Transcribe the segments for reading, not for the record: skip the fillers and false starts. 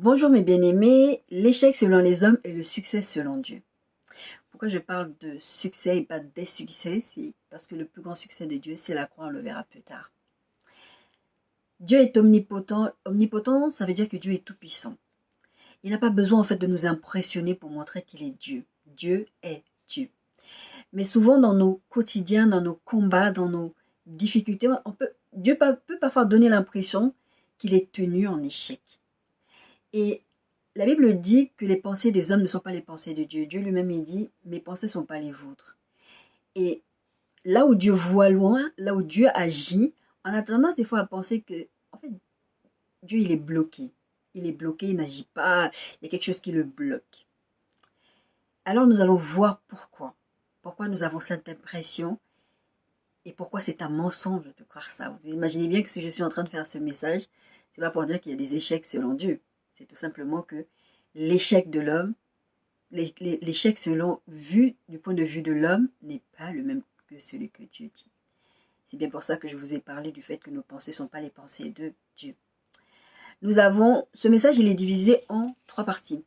Bonjour mes bien-aimés, l'échec selon les hommes et le succès selon Dieu. Pourquoi je parle de succès et pas des succès? C'est parce que le plus grand succès de Dieu, c'est la croix, on le verra plus tard. Dieu est omnipotent. Omnipotent, ça veut dire que Dieu est tout-puissant. Il n'a pas besoin en fait de nous impressionner pour montrer qu'il est Dieu. Dieu est Dieu. Mais souvent dans nos quotidiens, dans nos combats, dans nos difficultés, Dieu peut parfois donner l'impression qu'il est tenu en échec. Et la Bible dit que les pensées des hommes ne sont pas les pensées de Dieu. Dieu lui-même, il dit, mes pensées ne sont pas les vôtres. Et là où Dieu voit loin, là où Dieu agit, on a tendance des fois à penser que, en fait, Dieu, il est bloqué. Il est bloqué, il n'agit pas, il y a quelque chose qui le bloque. Alors nous allons voir pourquoi. Pourquoi nous avons cette impression et pourquoi c'est un mensonge de croire ça. Vous imaginez bien que si je suis en train de faire ce message, c'est pas pour dire qu'il y a des échecs selon Dieu. C'est tout simplement que l'échec de l'homme, l'échec selon vue, du point de vue de l'homme, n'est pas le même que celui que Dieu dit. C'est bien pour ça que je vous ai parlé du fait que nos pensées ne sont pas les pensées de Dieu. Ce message, il est divisé en 3 parties.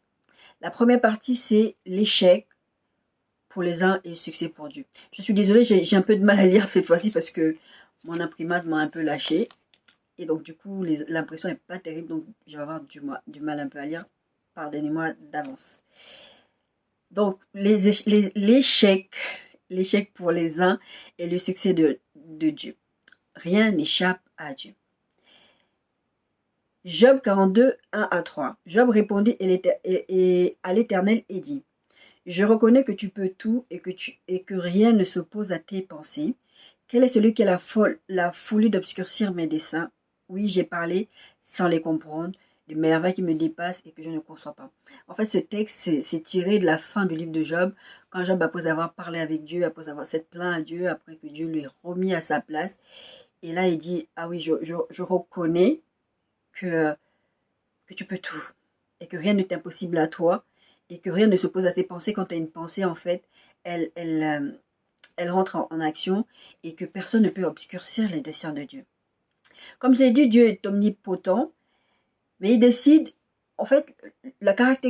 La première partie, c'est l'échec pour les uns et le succès pour Dieu. Je suis désolée, j'ai un peu de mal à lire cette fois-ci parce que mon imprimante m'a un peu lâché. Et donc, du coup, l'impression n'est pas terrible. Donc, je vais avoir du mal un peu à lire. Pardonnez-moi d'avance. Donc, l'échec pour les uns et le succès de Dieu. Rien n'échappe à Dieu. Job 42, 1 à 3. Job répondit à l'Éternel et dit, je reconnais que tu peux tout et que rien ne s'oppose à tes pensées. Quel est celui qui a la folie d'obscurcir mes desseins? Oui, j'ai parlé sans les comprendre, des merveilles qui me dépassent et que je ne conçois pas. En fait, ce texte, c'est tiré de la fin du livre de Job, quand Job, après avoir parlé avec Dieu, après avoir s'être plaint à Dieu, après que Dieu lui ait remis à sa place, et là, il dit, ah oui, je reconnais que tu peux tout, et que rien n'est impossible à toi, et que rien ne s'oppose à tes pensées. Quand tu as une pensée, en fait, elle rentre en action, et que personne ne peut obscurcir les desseins de Dieu. Comme je l'ai dit, Dieu est omnipotent, mais il décide, en fait, la principale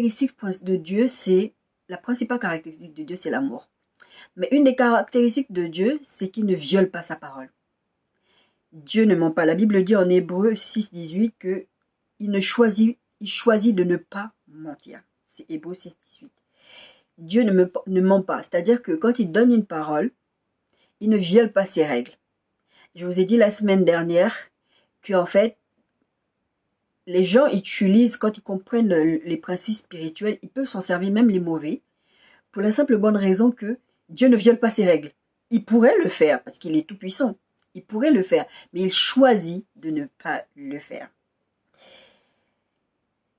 caractéristique de Dieu, c'est l'amour. Mais une des caractéristiques de Dieu, c'est qu'il ne viole pas sa parole. Dieu ne ment pas. La Bible dit en Hébreux 6, 18 que il choisit de ne pas mentir. C'est Hébreux 6, 18. Dieu ne ment pas. C'est-à-dire que quand il donne une parole, il ne viole pas ses règles. Je vous ai dit la semaine dernière que, en fait, les gens utilisent, quand ils comprennent les principes spirituels, ils peuvent s'en servir, même les mauvais, pour la simple bonne raison que Dieu ne viole pas ses règles. Il pourrait le faire, parce qu'il est tout puissant. Il pourrait le faire, mais il choisit de ne pas le faire.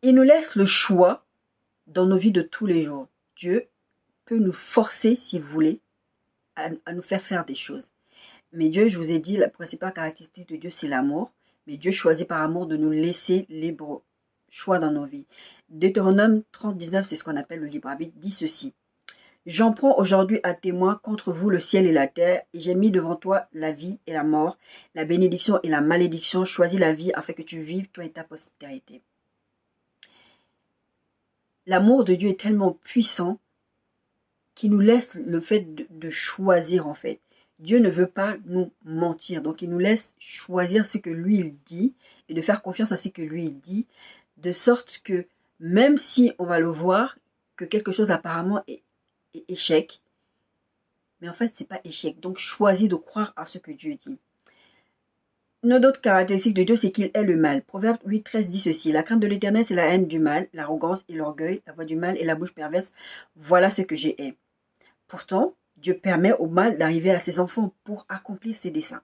Il nous laisse le choix dans nos vies de tous les jours. Dieu peut nous forcer, si vous voulez, à nous faire des choses. Mais Dieu, je vous ai dit, la principale caractéristique de Dieu, c'est l'amour. Mais Dieu choisit par amour de nous laisser libre choix dans nos vies. Deutéronome 30, 19, c'est ce qu'on appelle le libre arbitre, dit ceci. J'en prends aujourd'hui à témoin contre vous le ciel et la terre, et j'ai mis devant toi la vie et la mort, la bénédiction et la malédiction. Choisis la vie afin que tu vives, toi et ta postérité. L'amour de Dieu est tellement puissant qu'il nous laisse le fait de choisir, en fait. Dieu ne veut pas nous mentir, donc il nous laisse choisir ce que lui il dit et de faire confiance à ce que lui il dit, de sorte que même si on va le voir que quelque chose apparemment est échec, mais en fait c'est pas échec, donc choisis de croire à ce que Dieu dit. Une autre caractéristique de Dieu, c'est qu'il est le mal. Proverbe 8, 13 dit ceci. La crainte de l'Éternel, c'est la haine du mal, l'arrogance et l'orgueil, la voix du mal et la bouche perverse. Voilà ce que j'ai hais. Pourtant, Dieu permet au mal d'arriver à ses enfants pour accomplir ses desseins.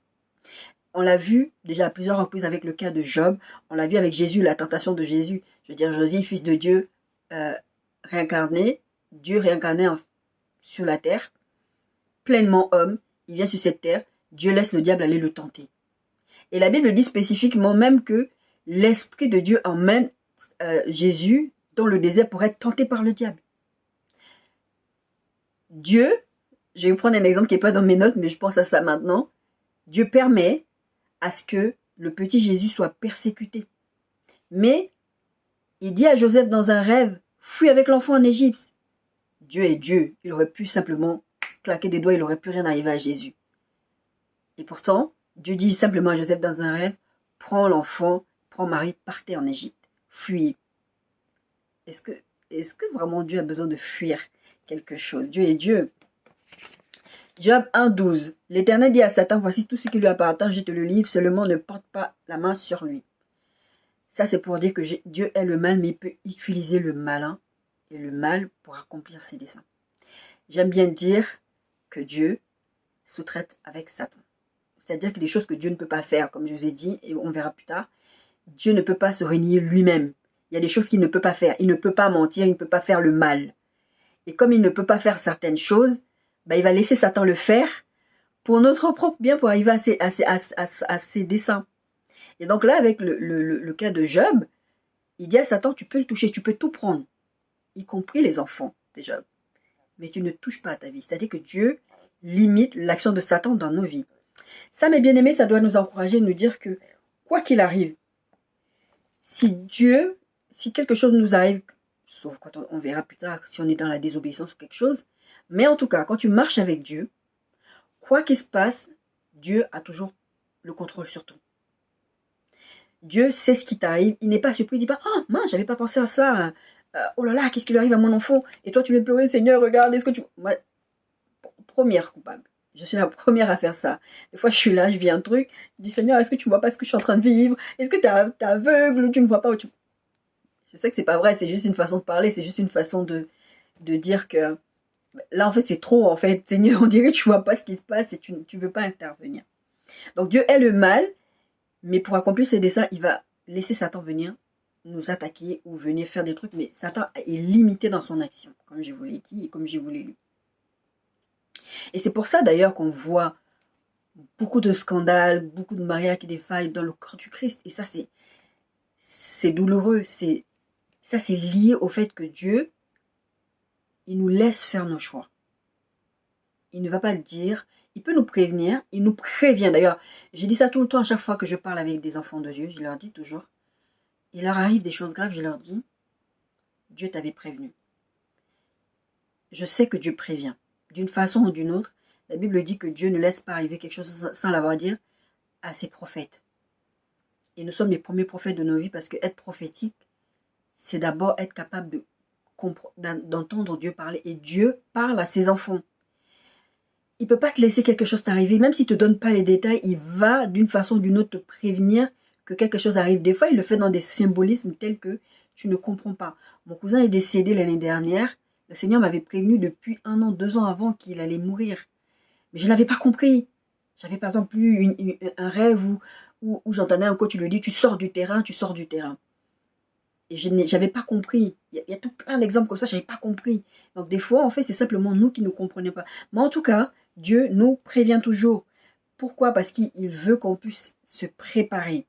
On l'a vu déjà à plusieurs reprises avec le cas de Job. On l'a vu avec Jésus, la tentation de Jésus. Je veux dire, Jésus, fils de Dieu, réincarné, Dieu réincarné sur la terre, pleinement homme, il vient sur cette terre, Dieu laisse le diable aller le tenter. Et la Bible dit spécifiquement même que l'Esprit de Dieu emmène Jésus dans le désert pour être tenté par le diable. Dieu, je vais prendre un exemple qui n'est pas dans mes notes, mais je pense à ça maintenant. Dieu permet à ce que le petit Jésus soit persécuté. Mais Il dit à Joseph dans un rêve, fuis avec l'enfant en Égypte. Dieu est Dieu. Il aurait pu simplement claquer des doigts, il n'aurait pu rien arriver à Jésus. Et pourtant, Dieu dit simplement à Joseph dans un rêve, prends l'enfant, prends Marie, partez en Égypte, fuyez. Est-ce que vraiment Dieu a besoin de fuir quelque chose? Dieu est Dieu. Job 1,12. L'Éternel dit à Satan, voici tout ce qui lui appartient, je te le livre, seulement ne porte pas la main sur lui. Ça, c'est pour dire que Dieu est le mal, mais il peut utiliser le malin et le mal pour accomplir ses desseins. J'aime bien dire que Dieu sous-traite avec Satan. C'est-à-dire que des choses que Dieu ne peut pas faire, comme je vous ai dit, et on verra plus tard, Dieu ne peut pas se renier lui-même. Il y a des choses qu'il ne peut pas faire. Il ne peut pas mentir, il ne peut pas faire le mal. Et comme il ne peut pas faire certaines choses, il va laisser Satan le faire pour notre propre bien, pour arriver à ses desseins. Et donc là, avec le cas de Job, il dit à Satan, tu peux le toucher, tu peux tout prendre, y compris les enfants de Job. Mais tu ne touches pas à ta vie. C'est-à-dire que Dieu limite l'action de Satan dans nos vies. Ça, mes bien-aimés, ça doit nous encourager, nous dire que, quoi qu'il arrive, si quelque chose nous arrive, sauf quand on verra plus tard si on est dans la désobéissance ou quelque chose, mais en tout cas, quand tu marches avec Dieu, quoi qu'il se passe, Dieu a toujours le contrôle sur tout. Dieu sait ce qui t'arrive, il n'est pas surpris, il ne dit pas « Oh mince, j'avais pas pensé à ça, oh là là, qu'est-ce qui lui arrive à mon enfant ?» Et toi tu veux pleurer, Seigneur, regarde, est-ce que tu... Moi, première coupable. Je suis la première à faire ça. Des fois, je suis là, je vis un truc, je dis, Seigneur, est-ce que tu ne vois pas ce que je suis en train de vivre? Est-ce que tu es aveugle ou tu ne vois pas? Je sais que c'est pas vrai, c'est juste une façon de parler, c'est juste une façon de dire que là, en fait, c'est trop, en fait. Seigneur, on dirait que tu ne vois pas ce qui se passe et tu ne veux pas intervenir. Donc, Dieu est le mal, mais pour accomplir ses desseins, il va laisser Satan venir nous attaquer ou venir faire des trucs, mais Satan est limité dans son action, comme je vous l'ai dit et comme je vous l'ai lu. Et c'est pour ça d'ailleurs qu'on voit beaucoup de scandales, beaucoup de mariages qui défaillent dans le corps du Christ. Et ça, c'est douloureux. Ça, c'est lié au fait que Dieu, il nous laisse faire nos choix. Il ne va pas le dire. Il peut nous prévenir. Il nous prévient. D'ailleurs, j'ai dit ça tout le temps à chaque fois que je parle avec des enfants de Dieu. Je leur dis toujours. Il leur arrive des choses graves. Je leur dis, Dieu t'avait prévenu. Je sais que Dieu prévient. D'une façon ou d'une autre, la Bible dit que Dieu ne laisse pas arriver quelque chose sans l'avoir dit à ses prophètes. Et nous sommes les premiers prophètes de nos vies parce que être prophétique, c'est d'abord être capable d'entendre Dieu parler. Et Dieu parle à ses enfants. Il ne peut pas te laisser quelque chose t'arriver. Même s'il ne te donne pas les détails, il va d'une façon ou d'une autre te prévenir que quelque chose arrive. Des fois, il le fait dans des symbolismes tels que tu ne comprends pas. Mon cousin est décédé l'année dernière. Le Seigneur m'avait prévenu depuis 1 an, 2 ans avant qu'il allait mourir. Mais je n'avais pas compris. J'avais par exemple eu un rêve où j'entendais un coach lui dire tu sors du terrain, tu sors du terrain. Et je n'avais pas compris. Il y a tout plein d'exemples comme ça, je n'avais pas compris. Donc des fois, en fait, c'est simplement nous qui ne comprenons pas. Mais en tout cas, Dieu nous prévient toujours. Pourquoi? Parce qu'il veut qu'on puisse se préparer.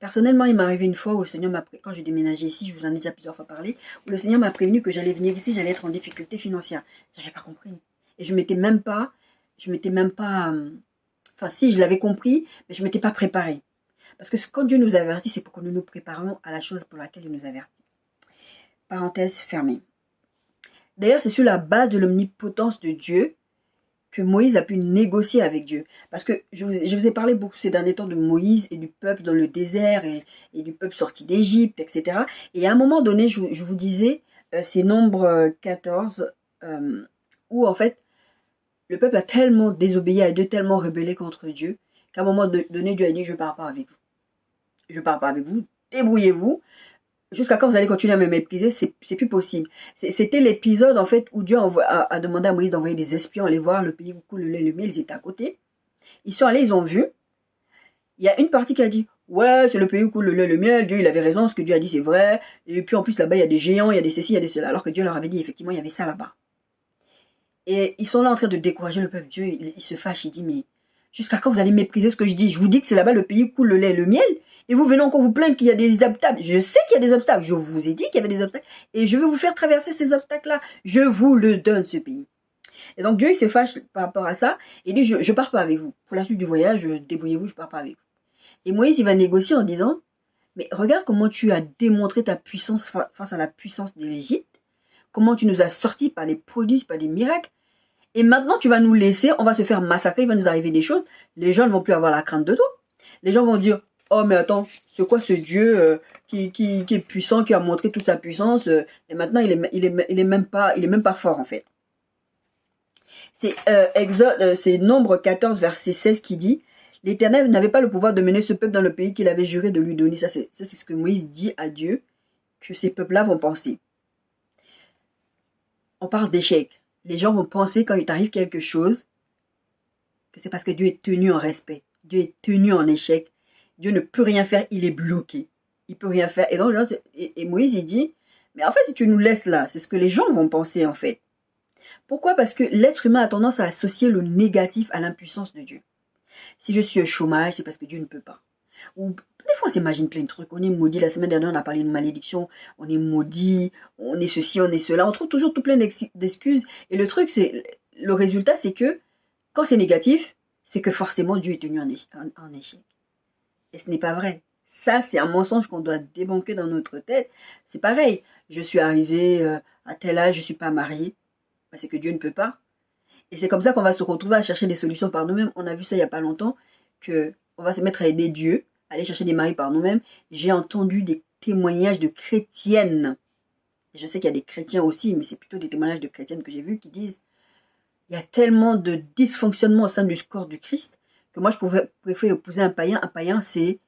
Personnellement, il m'est arrivé une fois où le Seigneur m'a prévenu, quand j'ai déménagé ici, je vous en ai déjà plusieurs fois parlé, où le Seigneur m'a prévenu que j'allais venir ici, j'allais être en difficulté financière. Je n'avais pas compris. Et je m'étais même pas, enfin si, je l'avais compris, mais je ne m'étais pas préparée. Parce que quand Dieu nous avertit, c'est pour que nous nous préparions à la chose pour laquelle il nous avertit. Parenthèse fermée. D'ailleurs, c'est sur la base de l'omnipotence de Dieu que Moïse a pu négocier avec Dieu. Parce que je vous ai parlé beaucoup ces derniers temps de Moïse et du peuple dans le désert et du peuple sorti d'Égypte, etc. Et à un moment donné, je vous disais, c'est Nombre 14, où en fait, le peuple a tellement désobéi à Dieu, tellement rebellé contre Dieu, qu'à un moment donné, Dieu a dit, je ne pars pas avec vous. Je ne pars pas avec vous, débrouillez-vous. Jusqu'à quand vous allez continuer à me mépriser, c'est plus possible. C'était l'épisode en fait où Dieu a demandé à Moïse d'envoyer des espions aller voir le pays où coule le lait et le miel. Ils étaient à côté. Ils sont allés, ils ont vu. Il y a une partie qui a dit ouais, c'est le pays où coule le lait et le miel. Dieu, il avait raison, ce que Dieu a dit, c'est vrai. Et puis en plus là-bas, il y a des géants, il y a des ceci, il y a des cela. Alors que Dieu leur avait dit effectivement, il y avait ça là-bas. Et ils sont là en train de décourager le peuple. Dieu, il se fâche, il dit mais jusqu'à quand vous allez mépriser ce que je dis? Je vous dis que c'est là-bas le pays où coule le lait et le miel. Et vous venez encore vous plaindre qu'il y a des obstacles. Je sais qu'il y a des obstacles. Je vous ai dit qu'il y avait des obstacles. Et je vais vous faire traverser ces obstacles-là. Je vous le donne, ce pays. Et donc Dieu, il se fâche par rapport à ça. Et dit, je ne pars pas avec vous. Pour la suite du voyage, débrouillez-vous, je ne pars pas avec vous. Et Moïse, il va négocier en disant, Mais regarde comment tu as démontré ta puissance face à la puissance de l'Égypte. Comment tu nous as sortis par les prodiges, par les miracles. Et maintenant, tu vas nous laisser, on va se faire massacrer, il va nous arriver des choses. Les gens ne vont plus avoir la crainte de toi. Les gens vont dire, oh mais attends, c'est quoi ce Dieu qui est puissant, qui a montré toute sa puissance et maintenant il est même pas fort en fait. C'est c'est Nombre 14 verset 16 qui dit, l'Éternel n'avait pas le pouvoir de mener ce peuple dans le pays qu'il avait juré de lui donner. Ça c'est ce que Moïse dit à Dieu, que ces peuples-là vont penser. On parle d'échec. Les gens vont penser quand il t'arrive quelque chose que c'est parce que Dieu est tenu en respect. Dieu est tenu en échec. Dieu ne peut rien faire, il est bloqué. Il peut rien faire. Et donc, Moïse, il dit, mais en fait, si tu nous laisses là, c'est ce que les gens vont penser en fait. Pourquoi? Parce que l'être humain a tendance à associer le négatif à l'impuissance de Dieu. Si je suis au chômage, c'est parce que Dieu ne peut pas. Ou des fois, on s'imagine plein de trucs. On est maudit. La semaine dernière, on a parlé de malédiction. On est maudit. On est ceci, on est cela. On trouve toujours tout plein d'excuses. Et le truc, c'est le résultat, c'est que quand c'est négatif, c'est que forcément Dieu est tenu en échec. Et ce n'est pas vrai. Ça, c'est un mensonge qu'on doit débunker dans notre tête. C'est pareil. Je suis arrivée à tel âge, je ne suis pas mariée. Ben, c'est que Dieu ne peut pas. Et c'est comme ça qu'on va se retrouver à chercher des solutions par nous-mêmes. On a vu ça il n'y a pas longtemps, qu'on va se mettre à aider Dieu, aller chercher des maris par nous-mêmes. J'ai entendu des témoignages de chrétiennes. Et je sais qu'il y a des chrétiens aussi, mais c'est plutôt des témoignages de chrétiennes que j'ai vus qui disent, il y a tellement de dysfonctionnement au sein du corps du Christ que moi je préfère épouser un païen. Un païen, c'est,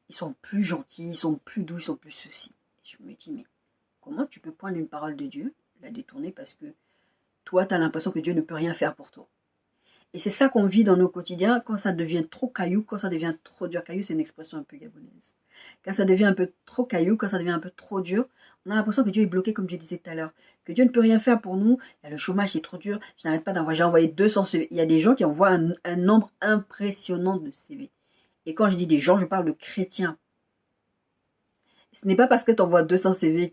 ils sont plus gentils, ils sont plus doux, ils sont plus ceci. Et je me dis, mais comment tu peux prendre une parole de Dieu, la détourner parce que toi, tu as l'impression que Dieu ne peut rien faire pour toi. Et c'est ça qu'on vit dans nos quotidiens quand ça devient trop caillou, quand ça devient trop dur. Caillou, c'est une expression un peu gabonaise. Quand ça devient un peu trop caillou, quand ça devient un peu trop dur, on a l'impression que Dieu est bloqué, comme je disais tout à l'heure. Que Dieu ne peut rien faire pour nous. Il y a le chômage, c'est trop dur. Je n'arrête pas d'envoyer. J'ai envoyé 200 CV. Il y a des gens qui envoient un nombre impressionnant de CV. Et quand je dis des gens, je parle de chrétiens. Ce n'est pas parce que tu envoies 200 CV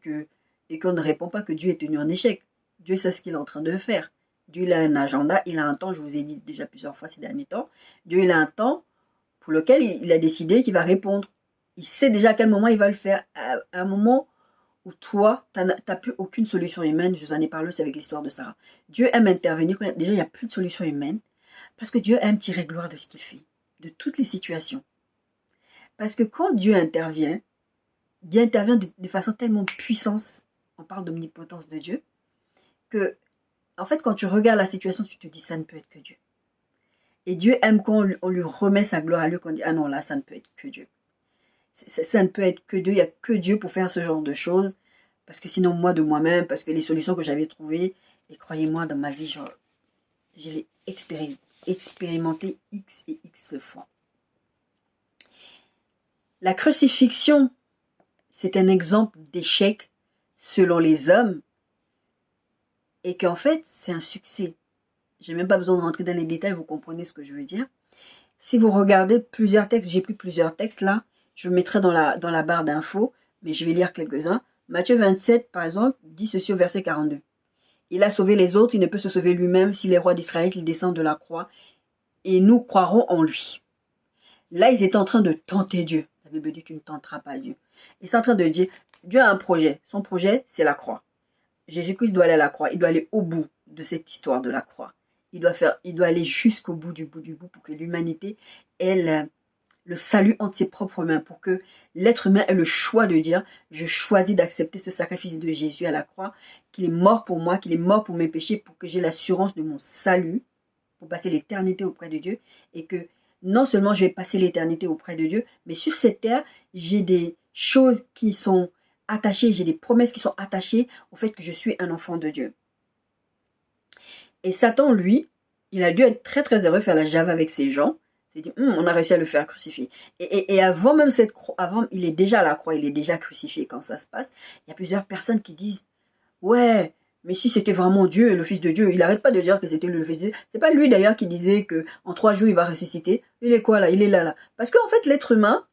et qu'on ne répond pas que Dieu est tenu en échec. Dieu sait ce qu'il est en train de faire. Dieu il a un agenda, il a un temps, je vous ai dit déjà plusieurs fois ces derniers temps. Dieu il a un temps pour lequel il a décidé qu'il va répondre. Il sait déjà à quel moment il va le faire. À un moment où toi, tu n'as plus aucune solution humaine. Je vous en ai parlé aussi avec l'histoire de Sarah. Dieu aime intervenir. Déjà, il n'y a plus de solution humaine. Parce que Dieu aime tirer gloire de ce qu'il fait. De toutes les situations. Parce que quand Dieu intervient de façon tellement puissante. On parle d'omnipotence de Dieu. Que, en fait, quand tu regardes la situation, tu te dis, ça ne peut être que Dieu. Et Dieu aime quand on lui remet sa gloire à lui, qu'on dit, ah non, là, ça ne peut être que Dieu. Ça ne peut être que Dieu, il n'y a que Dieu pour faire ce genre de choses. Parce que sinon, moi, de moi-même, parce que les solutions que j'avais trouvées, et croyez-moi, dans ma vie, je l'ai expérimenté X et X fois. La crucifixion, c'est un exemple d'échec selon les hommes, et qu'en fait, c'est un succès. Je n'ai même pas besoin de rentrer dans les détails, vous comprenez ce que je veux dire. Si vous regardez plusieurs textes, j'ai pris plusieurs textes là, je mettrai dans la barre d'infos, mais je vais lire quelques-uns. Matthieu 27, par exemple, dit ceci au verset 42. Il a sauvé les autres, il ne peut se sauver lui-même. S'il est roi d'Israël, il descend de la croix, et nous croirons en lui. Là, ils étaient en train de tenter Dieu. La Bible dit, tu ne tenteras pas Dieu. Ils sont en train de dire, Dieu a un projet. Son projet, c'est la croix. Jésus-Christ doit aller à la croix. Il doit aller au bout de cette histoire de la croix. Il doit aller jusqu'au bout du bout pour que l'humanité ait le salut entre ses propres mains, pour que l'être humain ait le choix de dire, je choisis d'accepter ce sacrifice de Jésus à la croix, qu'il est mort pour moi, qu'il est mort pour mes péchés, pour que j'ai l'assurance de mon salut, pour passer l'éternité auprès de Dieu, et que non seulement je vais passer l'éternité auprès de Dieu, mais sur cette terre, j'ai des choses qui sont attachées, j'ai des promesses qui sont attachées au fait que je suis un enfant de Dieu. Et Satan, lui, il a dû être très très heureux, faire la java avec ces gens. Il s'est dit, on a réussi à le faire crucifier. Et avant même cette croix, avant, il est déjà à la croix, il est déjà crucifié quand ça se passe. Il y a plusieurs personnes qui disent, ouais, mais si c'était vraiment Dieu, le Fils de Dieu, il n'arrête pas de dire que c'était le Fils de Dieu. C'est pas lui d'ailleurs qui disait qu'en 3 jours il va ressusciter. Il est quoi là? Il est là. Parce qu'en fait, l'être humain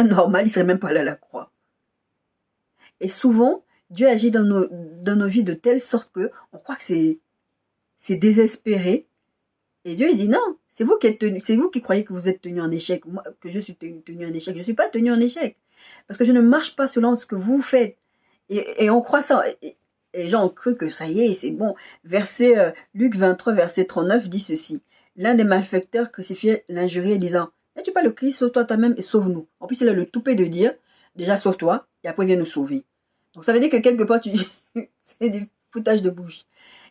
normal, il serait même pas allé à la croix. Et souvent, Dieu agit dans nos vies de telle sorte que on croit que c'est désespéré. Et Dieu, il dit non, C'est vous qui êtes tenu, c'est vous qui croyez que vous êtes tenu en échec, moi, que je suis tenu en échec. Je ne suis pas tenu en échec. Parce que je ne marche pas selon ce que vous faites. Et on croit ça. Et les gens ont cru que ça y est, c'est bon. Luc 23, verset 39 dit ceci. L'un des malfaiteurs crucifiait l'injurié disant, n'es-tu pas le Christ, sauve-toi toi-même et sauve-nous. En plus, il a le toupet de dire, déjà sauve-toi, et après viens nous sauver. Donc ça veut dire que quelque part, c'est du foutage de bouche.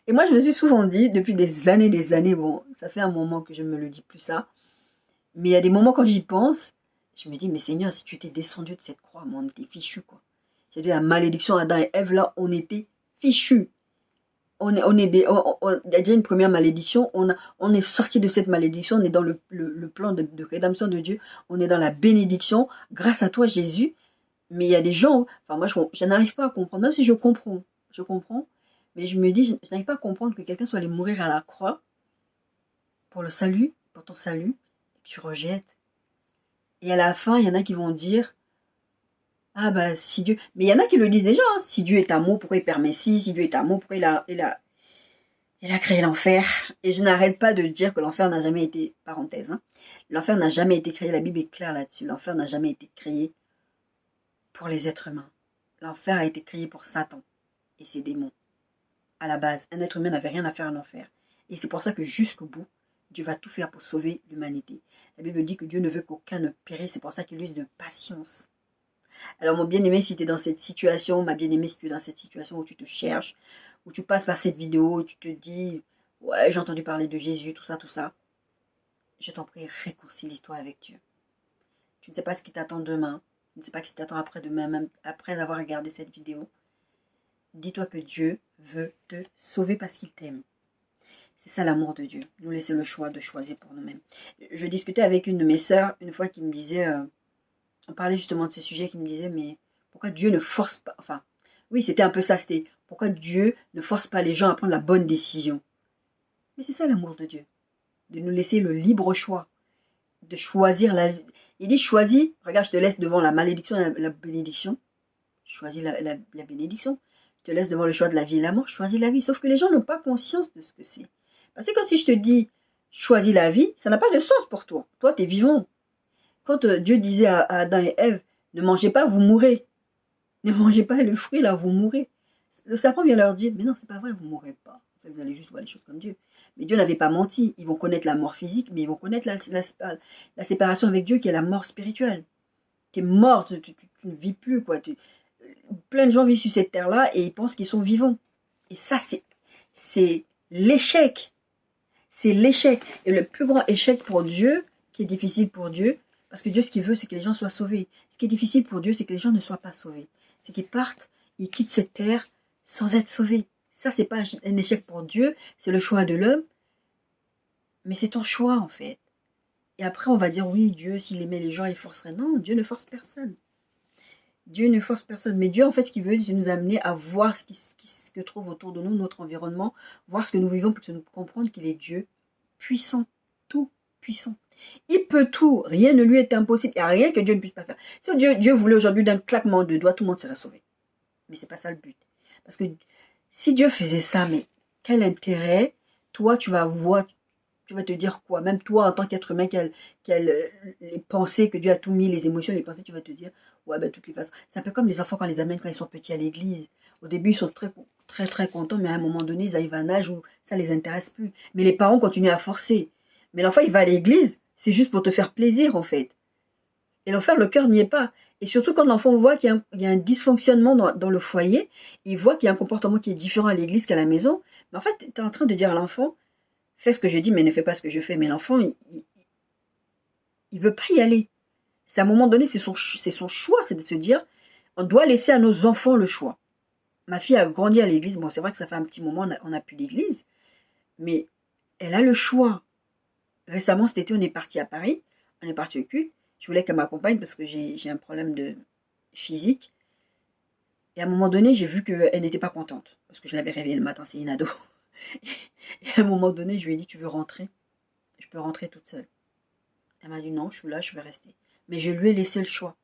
Et moi, je me suis souvent dit, depuis des années, bon, ça fait un moment que je me le dis plus ça, mais il y a des moments quand j'y pense, je me dis, mais Seigneur, si tu étais descendu de cette croix, on était fichus, quoi. C'était la malédiction Adam et Ève, là, on était fichus. Il y a déjà une première malédiction, on est sorti de cette malédiction, on est dans le plan de rédemption de Dieu, on est dans la bénédiction, grâce à toi, Jésus. Mais il y a des gens, enfin moi, je n'arrive pas à comprendre, même si je comprends, mais je me dis, je n'arrive pas à comprendre que quelqu'un soit allé mourir à la croix pour le salut, pour ton salut, et que tu rejettes. Et à la fin, il y en a qui vont dire, ah bah si Dieu... Mais il y en a qui le disent déjà, hein, si Dieu est amour, pourquoi il permet ci, si Dieu est amour, pourquoi il a créé l'enfer. Et je n'arrête pas de dire que l'enfer n'a jamais été, parenthèse, hein, l'enfer n'a jamais été créé, la Bible est claire là-dessus, l'enfer n'a jamais été créé pour les êtres humains. L'enfer a été créé pour Satan et ses démons. À la base, un être humain n'avait rien à faire en enfer. Et c'est pour ça que jusqu'au bout, Dieu va tout faire pour sauver l'humanité. La Bible dit que Dieu ne veut qu'aucun ne périsse, c'est pour ça qu'il use de patience. Alors mon bien-aimé, si tu es dans cette situation, ma bien-aimée, si tu es dans cette situation où tu te cherches, où tu passes par cette vidéo, où tu te dis, ouais, j'ai entendu parler de Jésus, tout ça, je t'en prie, réconcilie-toi avec Dieu. Tu ne sais pas ce qui t'attend demain, tu ne sais pas ce qui t'attend après-demain, même après avoir regardé cette vidéo. Dis-toi que Dieu veut te sauver parce qu'il t'aime. C'est ça l'amour de Dieu, nous laisser le choix de choisir pour nous-mêmes. Je discutais avec une de mes sœurs une fois qui me disait, on parlait justement de ce sujet, qui me disait, mais pourquoi Dieu ne force pas, enfin, oui, c'était un peu ça, c'était pourquoi Dieu ne force pas les gens à prendre la bonne décision. Mais c'est ça l'amour de Dieu, de nous laisser le libre choix, de choisir la vie. Il dit, choisis, regarde, je te laisse devant la malédiction et la bénédiction, choisis la bénédiction. Je te laisse devant le choix de la vie et la mort, choisis la vie. Sauf que les gens n'ont pas conscience de ce que c'est. Parce que si je te dis, choisis la vie, ça n'a pas de sens pour toi. Toi, tu es vivant. Quand Dieu disait à Adam et Ève, ne mangez pas, vous mourrez. Ne mangez pas le fruit, là, vous mourrez. Le serpent vient leur dire, mais non, c'est pas vrai, vous ne mourrez pas. Vous allez juste voir les choses comme Dieu. Mais Dieu n'avait pas menti. Ils vont connaître la mort physique, mais ils vont connaître la séparation avec Dieu, qui est la mort spirituelle. Tu es mort, tu ne vis plus, quoi. Plein de gens vivent sur cette terre-là et ils pensent qu'ils sont vivants. Et ça, c'est l'échec. C'est l'échec. Et le plus grand échec pour Dieu, qui est difficile pour Dieu, parce que Dieu, ce qu'il veut, c'est que les gens soient sauvés. Ce qui est difficile pour Dieu, c'est que les gens ne soient pas sauvés. C'est qu'ils partent, ils quittent cette terre sans être sauvés. Ça, c'est pas un échec pour Dieu, c'est le choix de l'homme. Mais c'est ton choix, en fait. Et après, on va dire, oui, Dieu, s'il aimait les gens, il forcerait. Non, Dieu ne force personne. Dieu ne force personne. Mais Dieu, en fait, ce qu'il veut, c'est nous amener à voir ce que trouve autour de nous, notre environnement, voir ce que nous vivons pour que nous comprendre qu'il est Dieu puissant, tout puissant. Il peut tout, rien ne lui est impossible, il n'y a rien que Dieu ne puisse pas faire. Si Dieu voulait aujourd'hui d'un claquement de doigts, tout le monde serait sauvé. Mais ce n'est pas ça le but. Parce que si Dieu faisait ça, mais quel intérêt, toi tu vas voir, tu vas te dire quoi? Même toi en tant qu'être humain, les pensées que Dieu a tout mis, les émotions, les pensées, tu vas te dire, ouais, ben toutes les façons. C'est un peu comme les enfants quand on les amène quand ils sont petits à l'église. Au début, ils sont très contents, mais à un moment donné, ils arrivent à un âge où ça ne les intéresse plus. Mais les parents continuent à forcer. Mais l'enfant, il va à l'église, c'est juste pour te faire plaisir, en fait. Et l'enfant, le cœur n'y est pas. Et surtout quand l'enfant voit qu'il y a un dysfonctionnement dans le foyer, il voit qu'il y a un comportement qui est différent à l'église qu'à la maison. Mais en fait, tu es en train de dire à l'enfant, fais ce que je dis, mais ne fais pas ce que je fais. Mais l'enfant, il veut pas y aller. C'est à un moment donné, c'est son choix, c'est de se dire, on doit laisser à nos enfants le choix. Ma fille a grandi à l'église. Bon, c'est vrai que ça fait un petit moment, on n'a plus d'église. Mais elle a le choix. Récemment, cet été, on est parti à Paris. On est parti au culte. Je voulais qu'elle m'accompagne parce que j'ai un problème de physique. Et à un moment donné, j'ai vu qu'elle n'était pas contente. Parce que je l'avais réveillée le matin, c'est une ado. Et à un moment donné, je lui ai dit, tu veux rentrer? Je peux rentrer toute seule. Elle m'a dit, non, je suis là, je vais rester. Mais je lui ai laissé le choix.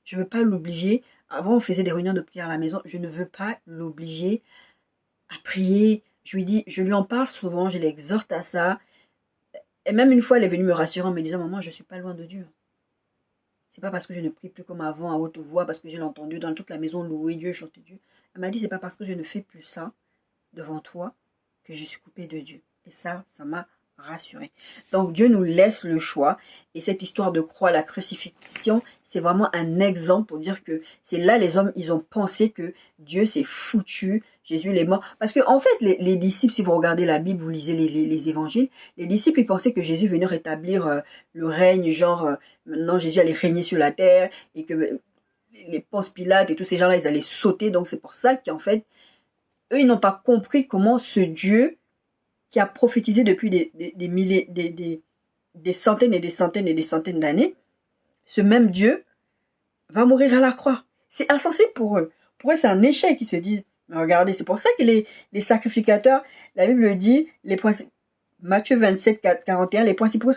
Je ne veux pas l'obliger. Avant, on faisait des réunions de prière à la maison. Je ne veux pas l'obliger à prier. Je lui en parle souvent, je l'exhorte à ça. Et même une fois, elle est venue me rassurer en me disant, maman, je ne suis pas loin de Dieu. C'est pas parce que je ne prie plus comme avant à haute voix, parce que j'ai entendu dans toute la maison louer Dieu, chanter Dieu. Elle m'a dit, c'est pas parce que je ne fais plus ça devant toi que je suis coupée de Dieu. Et ça m'a rassurée. Donc Dieu nous laisse le choix. Et cette histoire de croix, la crucifixion, c'est vraiment un exemple pour dire que c'est là les hommes, ils ont pensé que Dieu s'est foutu, Jésus il est mort. Parce que en fait, les disciples, si vous regardez la Bible, vous lisez les évangiles, les disciples, ils pensaient que Jésus venait rétablir le règne, genre maintenant Jésus allait régner sur la terre et que les Ponce Pilate et tous ces gens-là, ils allaient sauter. Donc c'est pour ça qu'en fait, eux, ils n'ont pas compris comment ce Dieu qui a prophétisé depuis des milliers, des centaines et des centaines et des centaines d'années, ce même Dieu va mourir à la croix. C'est insensé pour eux. Pour eux, c'est un échec. Ils se disent, regardez, c'est pour ça que les sacrificateurs, la Bible dit, Matthieu 27, 41, les principaux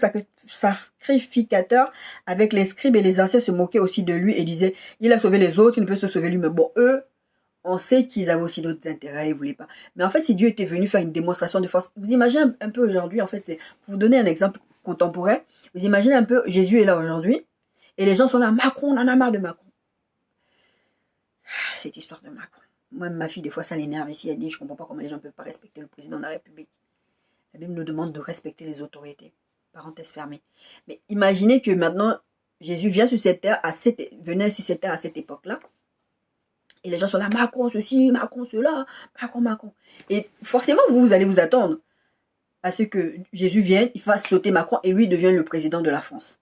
sacrificateurs avec les scribes et les anciens se moquaient aussi de lui et disaient, il a sauvé les autres, il ne peut se sauver lui-même. Bon, eux, on sait qu'ils avaient aussi d'autres intérêts, ils ne voulaient pas. Mais en fait, si Dieu était venu faire une démonstration de force, vous imaginez un peu aujourd'hui, en fait, c'est pour vous donner un exemple contemporain, vous imaginez un peu, Jésus est là aujourd'hui, et les gens sont là, Macron, on en a marre de Macron. Cette histoire de Macron. Moi, ma fille, des fois, ça l'énerve ici, elle dit, je ne comprends pas comment les gens ne peuvent pas respecter le président de la République. La Bible nous demande de respecter les autorités. Parenthèse fermée. Mais imaginez que maintenant, Jésus vient sur cette terre, venait sur cette terre à cette époque-là, et les gens sont là, Macron ceci, Macron cela, Macron, Macron. Et forcément, vous allez vous attendre à ce que Jésus vienne, il fasse sauter Macron et lui devienne le président de la France.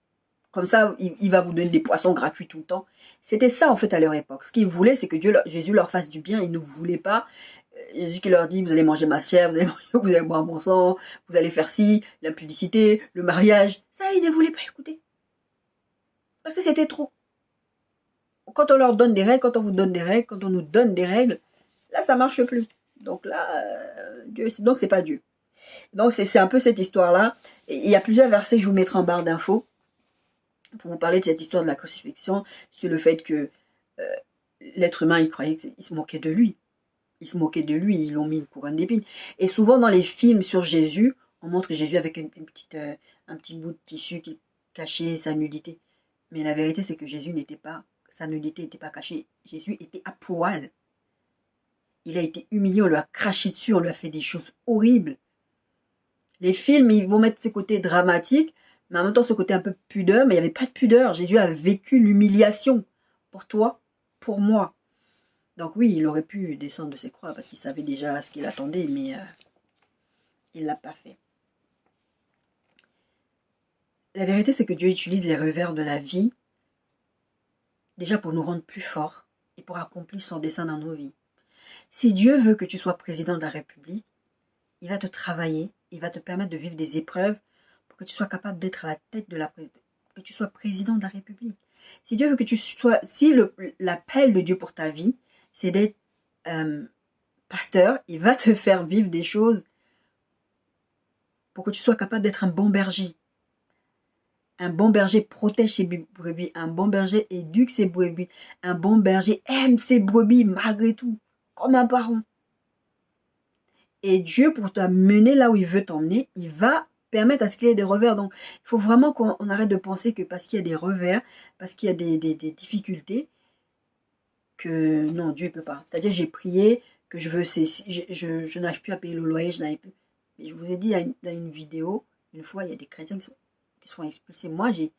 Comme ça, il va vous donner des poissons gratuits tout le temps. C'était ça, en fait, à leur époque. Ce qu'ils voulaient, c'est que Jésus leur fasse du bien. Ils ne voulaient pas. Jésus qui leur dit, vous allez manger ma chair, vous allez boire mon sang, vous allez faire ci, la publicité, le mariage. Ça, ils ne voulaient pas écouter. Parce que c'était trop. Quand on leur donne des règles, quand on vous donne des règles, quand on nous donne des règles, là, ça marche plus. Donc là, donc c'est pas Dieu. Donc c'est un peu cette histoire-là. Il y a plusieurs versets que je vous mettrai en barre d'infos pour vous parler de cette histoire de la crucifixion, sur le fait que l'être humain, il croyait qu'il se moquait de lui. Ils se moquaient de lui, ils l'ont mis une couronne d'épines. Et souvent dans les films sur Jésus, on montre Jésus avec un petit bout de tissu qui cachait sa nudité. Mais la vérité, c'est que Jésus n'était pas, sa nudité n'était pas cachée. Jésus était à poil. Il a été humilié, on lui a craché dessus, on lui a fait des choses horribles. Les films, ils vont mettre ce côté dramatique, mais en même temps ce côté un peu pudeur, mais il n'y avait pas de pudeur. Jésus a vécu l'humiliation pour toi, pour moi. Donc oui, il aurait pu descendre de ses croix parce qu'il savait déjà ce qu'il attendait, mais il ne l'a pas fait. La vérité, c'est que Dieu utilise les revers de la vie déjà pour nous rendre plus forts et pour accomplir son dessein dans nos vies. Si Dieu veut que tu sois président de la République, il va te travailler, il va te permettre de vivre des épreuves pour que tu sois capable d'être à la tête de que tu sois président de la République. Si Dieu veut que tu sois, si l'appel de Dieu pour ta vie, c'est d'être pasteur, il va te faire vivre des choses pour que tu sois capable d'être un bon berger. Un bon berger protège ses brebis, un bon berger éduque ses brebis, un bon berger aime ses brebis malgré tout, comme un parent. Et Dieu, pour t'amener là où il veut t'emmener, il va permettre à ce qu'il y ait des revers. Donc, il faut vraiment qu'on arrête de penser que parce qu'il y a des revers, parce qu'il y a des difficultés, que non, Dieu ne peut pas. C'est-à-dire, j'ai prié que je n'arrive plus à payer le loyer, je n'arrive plus. Mais je vous ai dit dans une vidéo, une fois, il y a des chrétiens qui sont expulsés. Moi, j'ai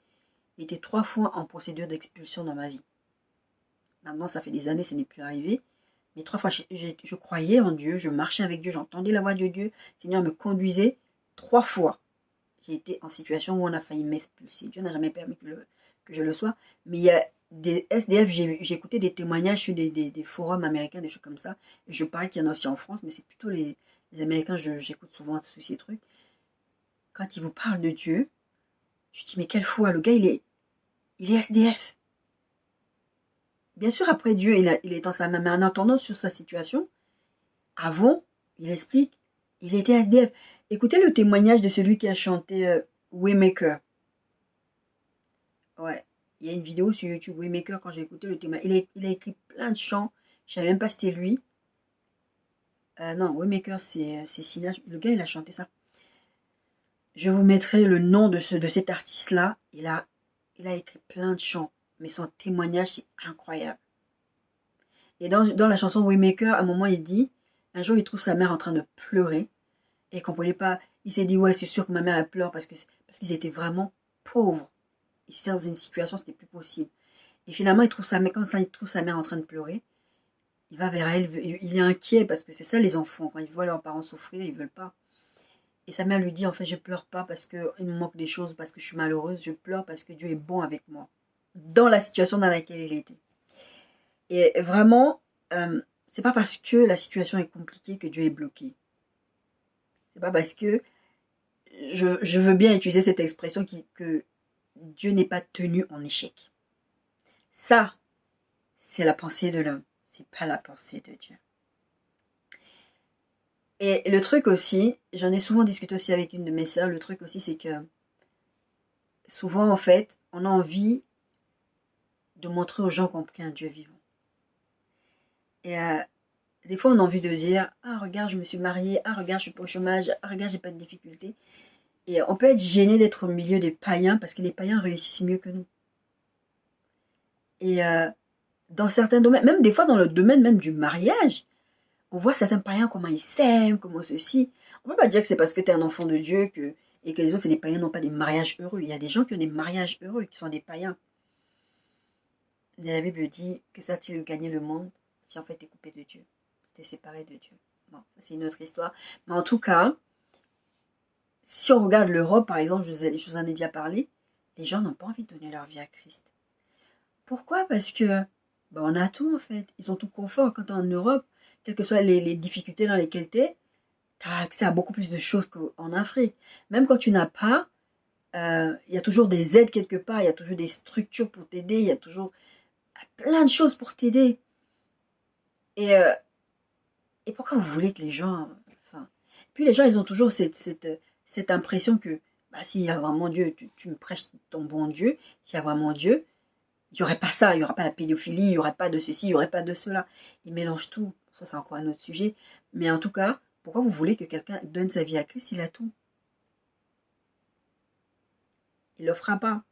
été 3 fois en procédure d'expulsion dans ma vie. Maintenant, ça fait des années, ce n'est plus arrivé. Mais 3 fois, je croyais en Dieu, je marchais avec Dieu, j'entendais la voix de Dieu. Le Seigneur me conduisait. 3 fois, j'ai été en situation où on a failli m'expulser. Dieu n'a jamais permis que je le sois. Mais il y a des SDF, j'ai écouté des témoignages sur des forums américains, des choses comme ça. Et je parie qu'il y en a aussi en France, mais c'est plutôt les Américains, j'écoute souvent tous ces trucs. Quand ils vous parlent de Dieu, je dis, mais quelle foi, le gars, il est SDF. Bien sûr, après Dieu, il est dans sa main, mais en attendant sur sa situation, avant, il explique, il était SDF. Écoutez le témoignage de celui qui a chanté Waymaker. Ouais, il y a une vidéo sur YouTube, Waymaker, quand j'ai écouté le témoignage. Il a écrit plein de chants, je ne savais même pas si c'était lui. Non, Waymaker, c'est Sinach. Le gars, il a chanté ça. Je vous mettrai le nom de cet artiste-là. Il a écrit plein de chants, mais son témoignage, c'est incroyable. Et dans la chanson Waymaker, à un moment, il dit, un jour, il trouve sa mère en train de pleurer, et il ne comprenait pas. Il s'est dit, ouais, c'est sûr que ma mère, elle pleure, parce qu'ils étaient vraiment pauvres. Ils étaient dans une situation, c'était plus possible. Et finalement, il trouve sa mère en train de pleurer, il va vers elle, il est inquiet, parce que c'est ça les enfants, quand ils voient leurs parents souffrir, ils ne veulent pas. Et sa mère lui dit, en fait, je pleure pas parce qu'il me manque des choses, parce que je suis malheureuse, je pleure parce que Dieu est bon avec moi, dans la situation dans laquelle il était. Et vraiment, c'est pas parce que la situation est compliquée que Dieu est bloqué. C'est pas parce que je veux bien utiliser cette expression que Dieu n'est pas tenu en échec. Ça, c'est la pensée de l'homme, c'est pas la pensée de Dieu. Et le truc aussi, j'en ai souvent discuté aussi avec une de mes sœurs, le truc aussi c'est que souvent en fait, on a envie de montrer aux gens qu'on prie un Dieu vivant. Et des fois on a envie de dire, ah regarde je me suis mariée, ah regarde je suis pas au chômage, ah regarde j'ai pas de difficultés. Et on peut être gêné d'être au milieu des païens parce que les païens réussissent mieux que nous. Et dans certains domaines, même des fois dans le domaine même du mariage, on voit certains païens comment ils s'aiment, comment ceci. On ne peut pas dire que c'est parce que tu es un enfant de Dieu et que les autres, c'est des païens, n'ont pas des mariages heureux. Il y a des gens qui ont des mariages heureux, qui sont des païens. Et la Bible dit, que sert-il de gagner le monde si en fait tu es coupé de Dieu, si tu es séparé de Dieu. Bon, ça c'est une autre histoire. Mais en tout cas, si on regarde l'Europe, par exemple, je vous en ai déjà parlé, les gens n'ont pas envie de donner leur vie à Christ. Pourquoi? Parce que ben, on a tout en fait. Ils ont tout confort. Quand tu es en Europe, quelles que soient les difficultés dans lesquelles tu es, tu as accès à beaucoup plus de choses qu'en Afrique. Même quand tu n'as pas, il y a toujours des aides quelque part, il y a toujours des structures pour t'aider, il y a toujours plein de choses pour t'aider. Et pourquoi vous voulez que les gens... Enfin, puis les gens, ils ont toujours cette impression que bah, s'il y a vraiment Dieu, tu me prêches ton bon Dieu, s'il y a vraiment Dieu, il n'y aurait pas ça, il n'y aurait pas la pédophilie, il n'y aurait pas de ceci, il n'y aurait pas de cela. Ils mélangent tout. Ça, c'est encore un autre sujet. Mais en tout cas, pourquoi vous voulez que quelqu'un donne sa vie à Christ s'il a tout? Il ne le fera pas.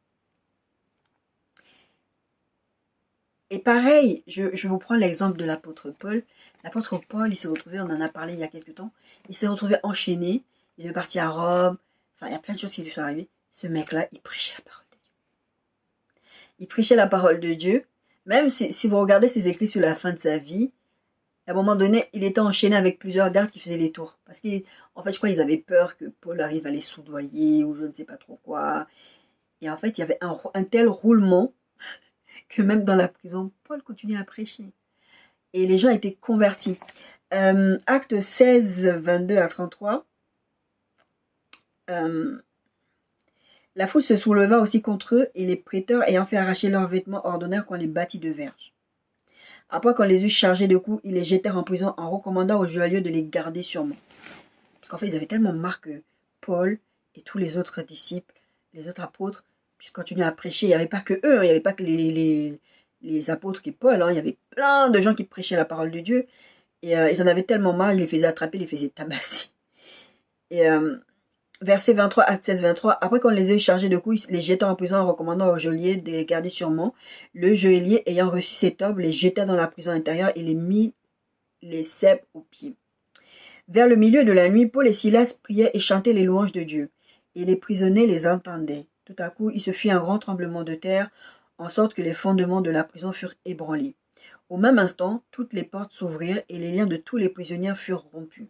Et pareil, je vous prends l'exemple de l'apôtre Paul. L'apôtre Paul, il s'est retrouvé, on en a parlé il y a quelques temps, il s'est retrouvé enchaîné, il est parti à Rome, enfin il y a plein de choses qui lui sont arrivées. Ce mec-là, il prêchait la parole de Dieu. Il prêchait la parole de Dieu, même si vous regardez ses écrits sur la fin de sa vie, à un moment donné, il était enchaîné avec plusieurs gardes qui faisaient les tours. Parce qu'en fait, je crois qu'ils avaient peur que Paul arrive à les soudoyer ou je ne sais pas trop quoi. Et en fait, il y avait un tel roulement que même dans la prison, Paul continuait à prêcher. Et les gens étaient convertis. Acte 16, 22 à 33. La foule se souleva aussi contre eux et les prêteurs, ayant fait arracher leurs vêtements, ordonnèrent qu'on les bâtît de verges. Après qu'on les eut chargés de coups, ils les jetèrent en prison en recommandant aux joailliers de les garder sûrement. Parce qu'en fait, ils avaient tellement marre que Paul et tous les autres disciples, les autres apôtres, puissent continuer à prêcher. Il n'y avait pas que eux, il n'y avait pas que les apôtres qui Paul, il y avait plein de gens qui prêchaient la parole de Dieu. Et ils en avaient tellement marre, ils les faisaient attraper, ils les faisaient tabasser. Et verset 23, acte 16, 23. Après qu'on les ait chargés de coups, les jeta en prison en recommandant au geôlier de les garder sûrement. Le geôlier, ayant reçu cet ordre, les jeta dans la prison intérieure et les mit les cèpes aux pieds. Vers le milieu de la nuit, Paul et Silas priaient et chantaient les louanges de Dieu. Et les prisonniers les entendaient. Tout à coup, il se fit un grand tremblement de terre, en sorte que les fondements de la prison furent ébranlés. Au même instant, toutes les portes s'ouvrirent et les liens de tous les prisonniers furent rompus.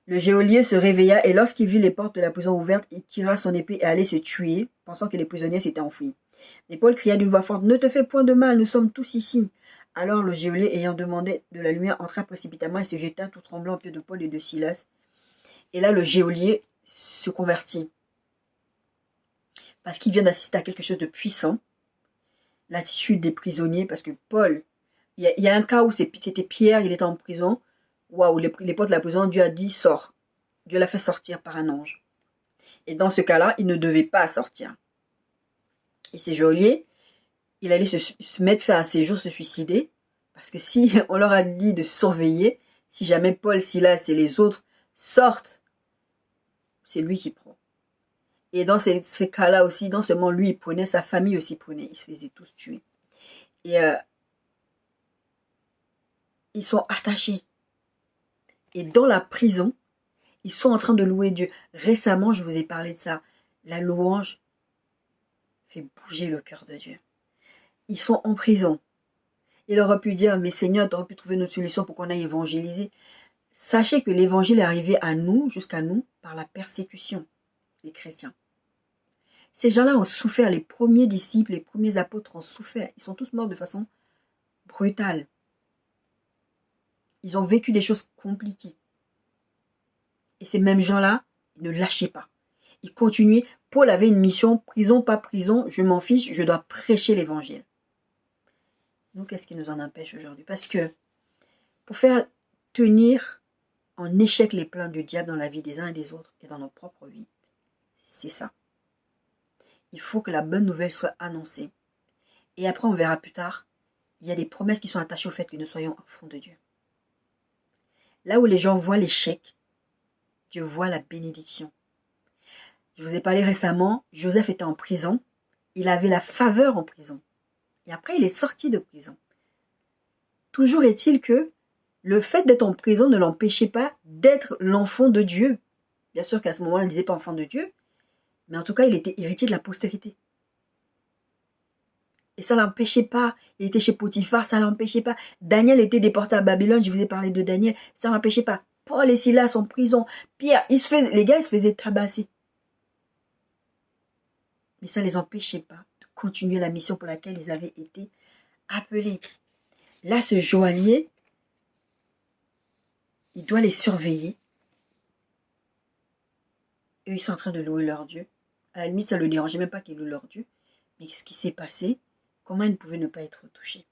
Le geôlier se réveilla et lorsqu'il vit les portes de la prison ouvertes, il tira son épée et allait se tuer, pensant que les prisonniers s'étaient enfuis. Mais Paul cria d'une voix forte, « Ne te fais point de mal, nous sommes tous ici. » Alors le geôlier, ayant demandé de la lumière, entra précipitamment et se jeta tout tremblant aux pieds de Paul et de Silas. Et là, le geôlier se convertit. Parce qu'il vient d'assister à quelque chose de puissant. L'attitude des prisonniers, parce que Paul, il y a un cas où c'était Pierre, il était en prison. Waouh, les portes de la prison, Dieu a dit, sors. Dieu l'a fait sortir par un ange. Et dans ce cas-là, il ne devait pas sortir. Et ces geôliers, il allait se mettre fin à ses jours, se suicider. Parce que si on leur a dit de surveiller, si jamais Paul, Silas et les autres sortent, c'est lui qui prend. Et dans ces cas-là aussi, non seulement lui, il prenait, sa famille aussi prenait. Ils se faisaient tous tuer. Et ils sont attachés. Et dans la prison, ils sont en train de louer Dieu. Récemment, je vous ai parlé de ça. La louange fait bouger le cœur de Dieu. Ils sont en prison. Il aurait pu dire, mais Seigneur, tu aurais pu trouver une autre solution pour qu'on aille évangéliser. Sachez que l'évangile est arrivé à nous, jusqu'à nous, par la persécution des chrétiens. Ces gens-là ont souffert, les premiers disciples, les premiers apôtres ont souffert. Ils sont tous morts de façon brutale. Ils ont vécu des choses compliquées. Et ces mêmes gens-là, ils ne lâchaient pas. Ils continuaient. Paul avait une mission, prison, pas prison, je m'en fiche, je dois prêcher l'évangile. Nous, qu'est-ce qui nous en empêche aujourd'hui? Parce que pour faire tenir en échec les plans du diable dans la vie des uns et des autres et dans notre propre vie, c'est ça. Il faut que la bonne nouvelle soit annoncée. Et après, on verra plus tard, il y a des promesses qui sont attachées au fait que nous soyons enfants de Dieu. Là où les gens voient l'échec, Dieu voit la bénédiction. Je vous ai parlé récemment, Joseph était en prison, il avait la faveur en prison. Et après, il est sorti de prison. Toujours est-il que le fait d'être en prison ne l'empêchait pas d'être l'enfant de Dieu. Bien sûr qu'à ce moment-là, il ne disait pas enfant de Dieu, mais en tout cas, il était héritier de la postérité. Et ça ne l'empêchait pas. Il était chez Potiphar, ça ne l'empêchait pas. Daniel était déporté à Babylone, je vous ai parlé de Daniel, ça ne l'empêchait pas. Paul et Silas en prison. Pierre, les gars, ils se faisaient tabasser. Mais ça ne les empêchait pas de continuer la mission pour laquelle ils avaient été appelés. Là, ce joaillier, il doit les surveiller. Eux, ils sont en train de louer leur Dieu. À la limite, ça ne le dérangeait même pas qu'ils louent leur Dieu. Mais ce qui s'est passé, comment ils ne pouvaient ne pas être touchés?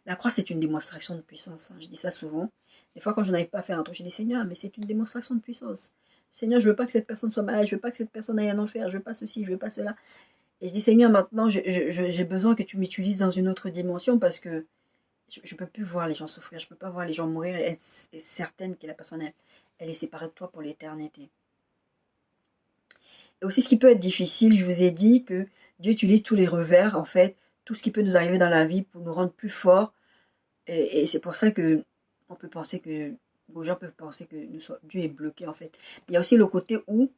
La croix, c'est une démonstration de puissance. Je dis ça souvent. Des fois, quand je n'arrive pas à faire un truc, je dis Seigneur, mais c'est une démonstration de puissance. Seigneur, je ne veux pas que cette personne soit malade, je ne veux pas que cette personne aille en enfer, je ne veux pas ceci, je ne veux pas cela. Et je dis Seigneur, maintenant, j'ai besoin que tu m'utilises dans une autre dimension parce que je ne peux plus voir les gens souffrir, je ne peux pas voir les gens mourir et être certaine que la personne, elle est séparée de toi pour l'éternité. Et aussi, ce qui peut être difficile, je vous ai dit que Dieu utilise tous les revers, en fait, tout ce qui peut nous arriver dans la vie pour nous rendre plus forts. Et c'est pour ça que on peut penser que, les gens peuvent penser que Dieu est bloqué, en fait. Il y a aussi le côté où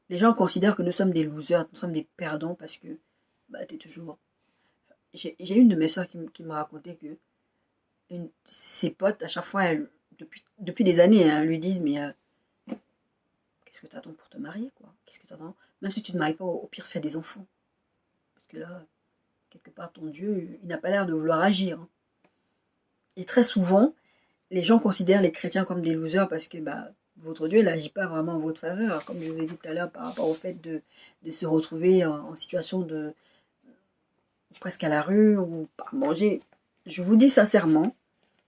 les gens considèrent que nous sommes des losers, nous sommes des perdants parce que, t'es toujours... J'ai une de mes soeurs qui m'a raconté que ses potes, à chaque fois, depuis des années, elles lui disent, mais qu'est-ce que tu attends pour te marier, quoi? Qu'est-ce que tu attends? Même si tu ne te maries pas, au pire, fais des enfants. Parce que là, quelque part, ton Dieu, il n'a pas l'air de vouloir agir. Et très souvent, les gens considèrent les chrétiens comme des losers parce que votre Dieu n'agit pas vraiment en votre faveur. Comme je vous ai dit tout à l'heure, par rapport au fait de se retrouver en situation de presque à la rue ou pas manger. Je vous dis sincèrement,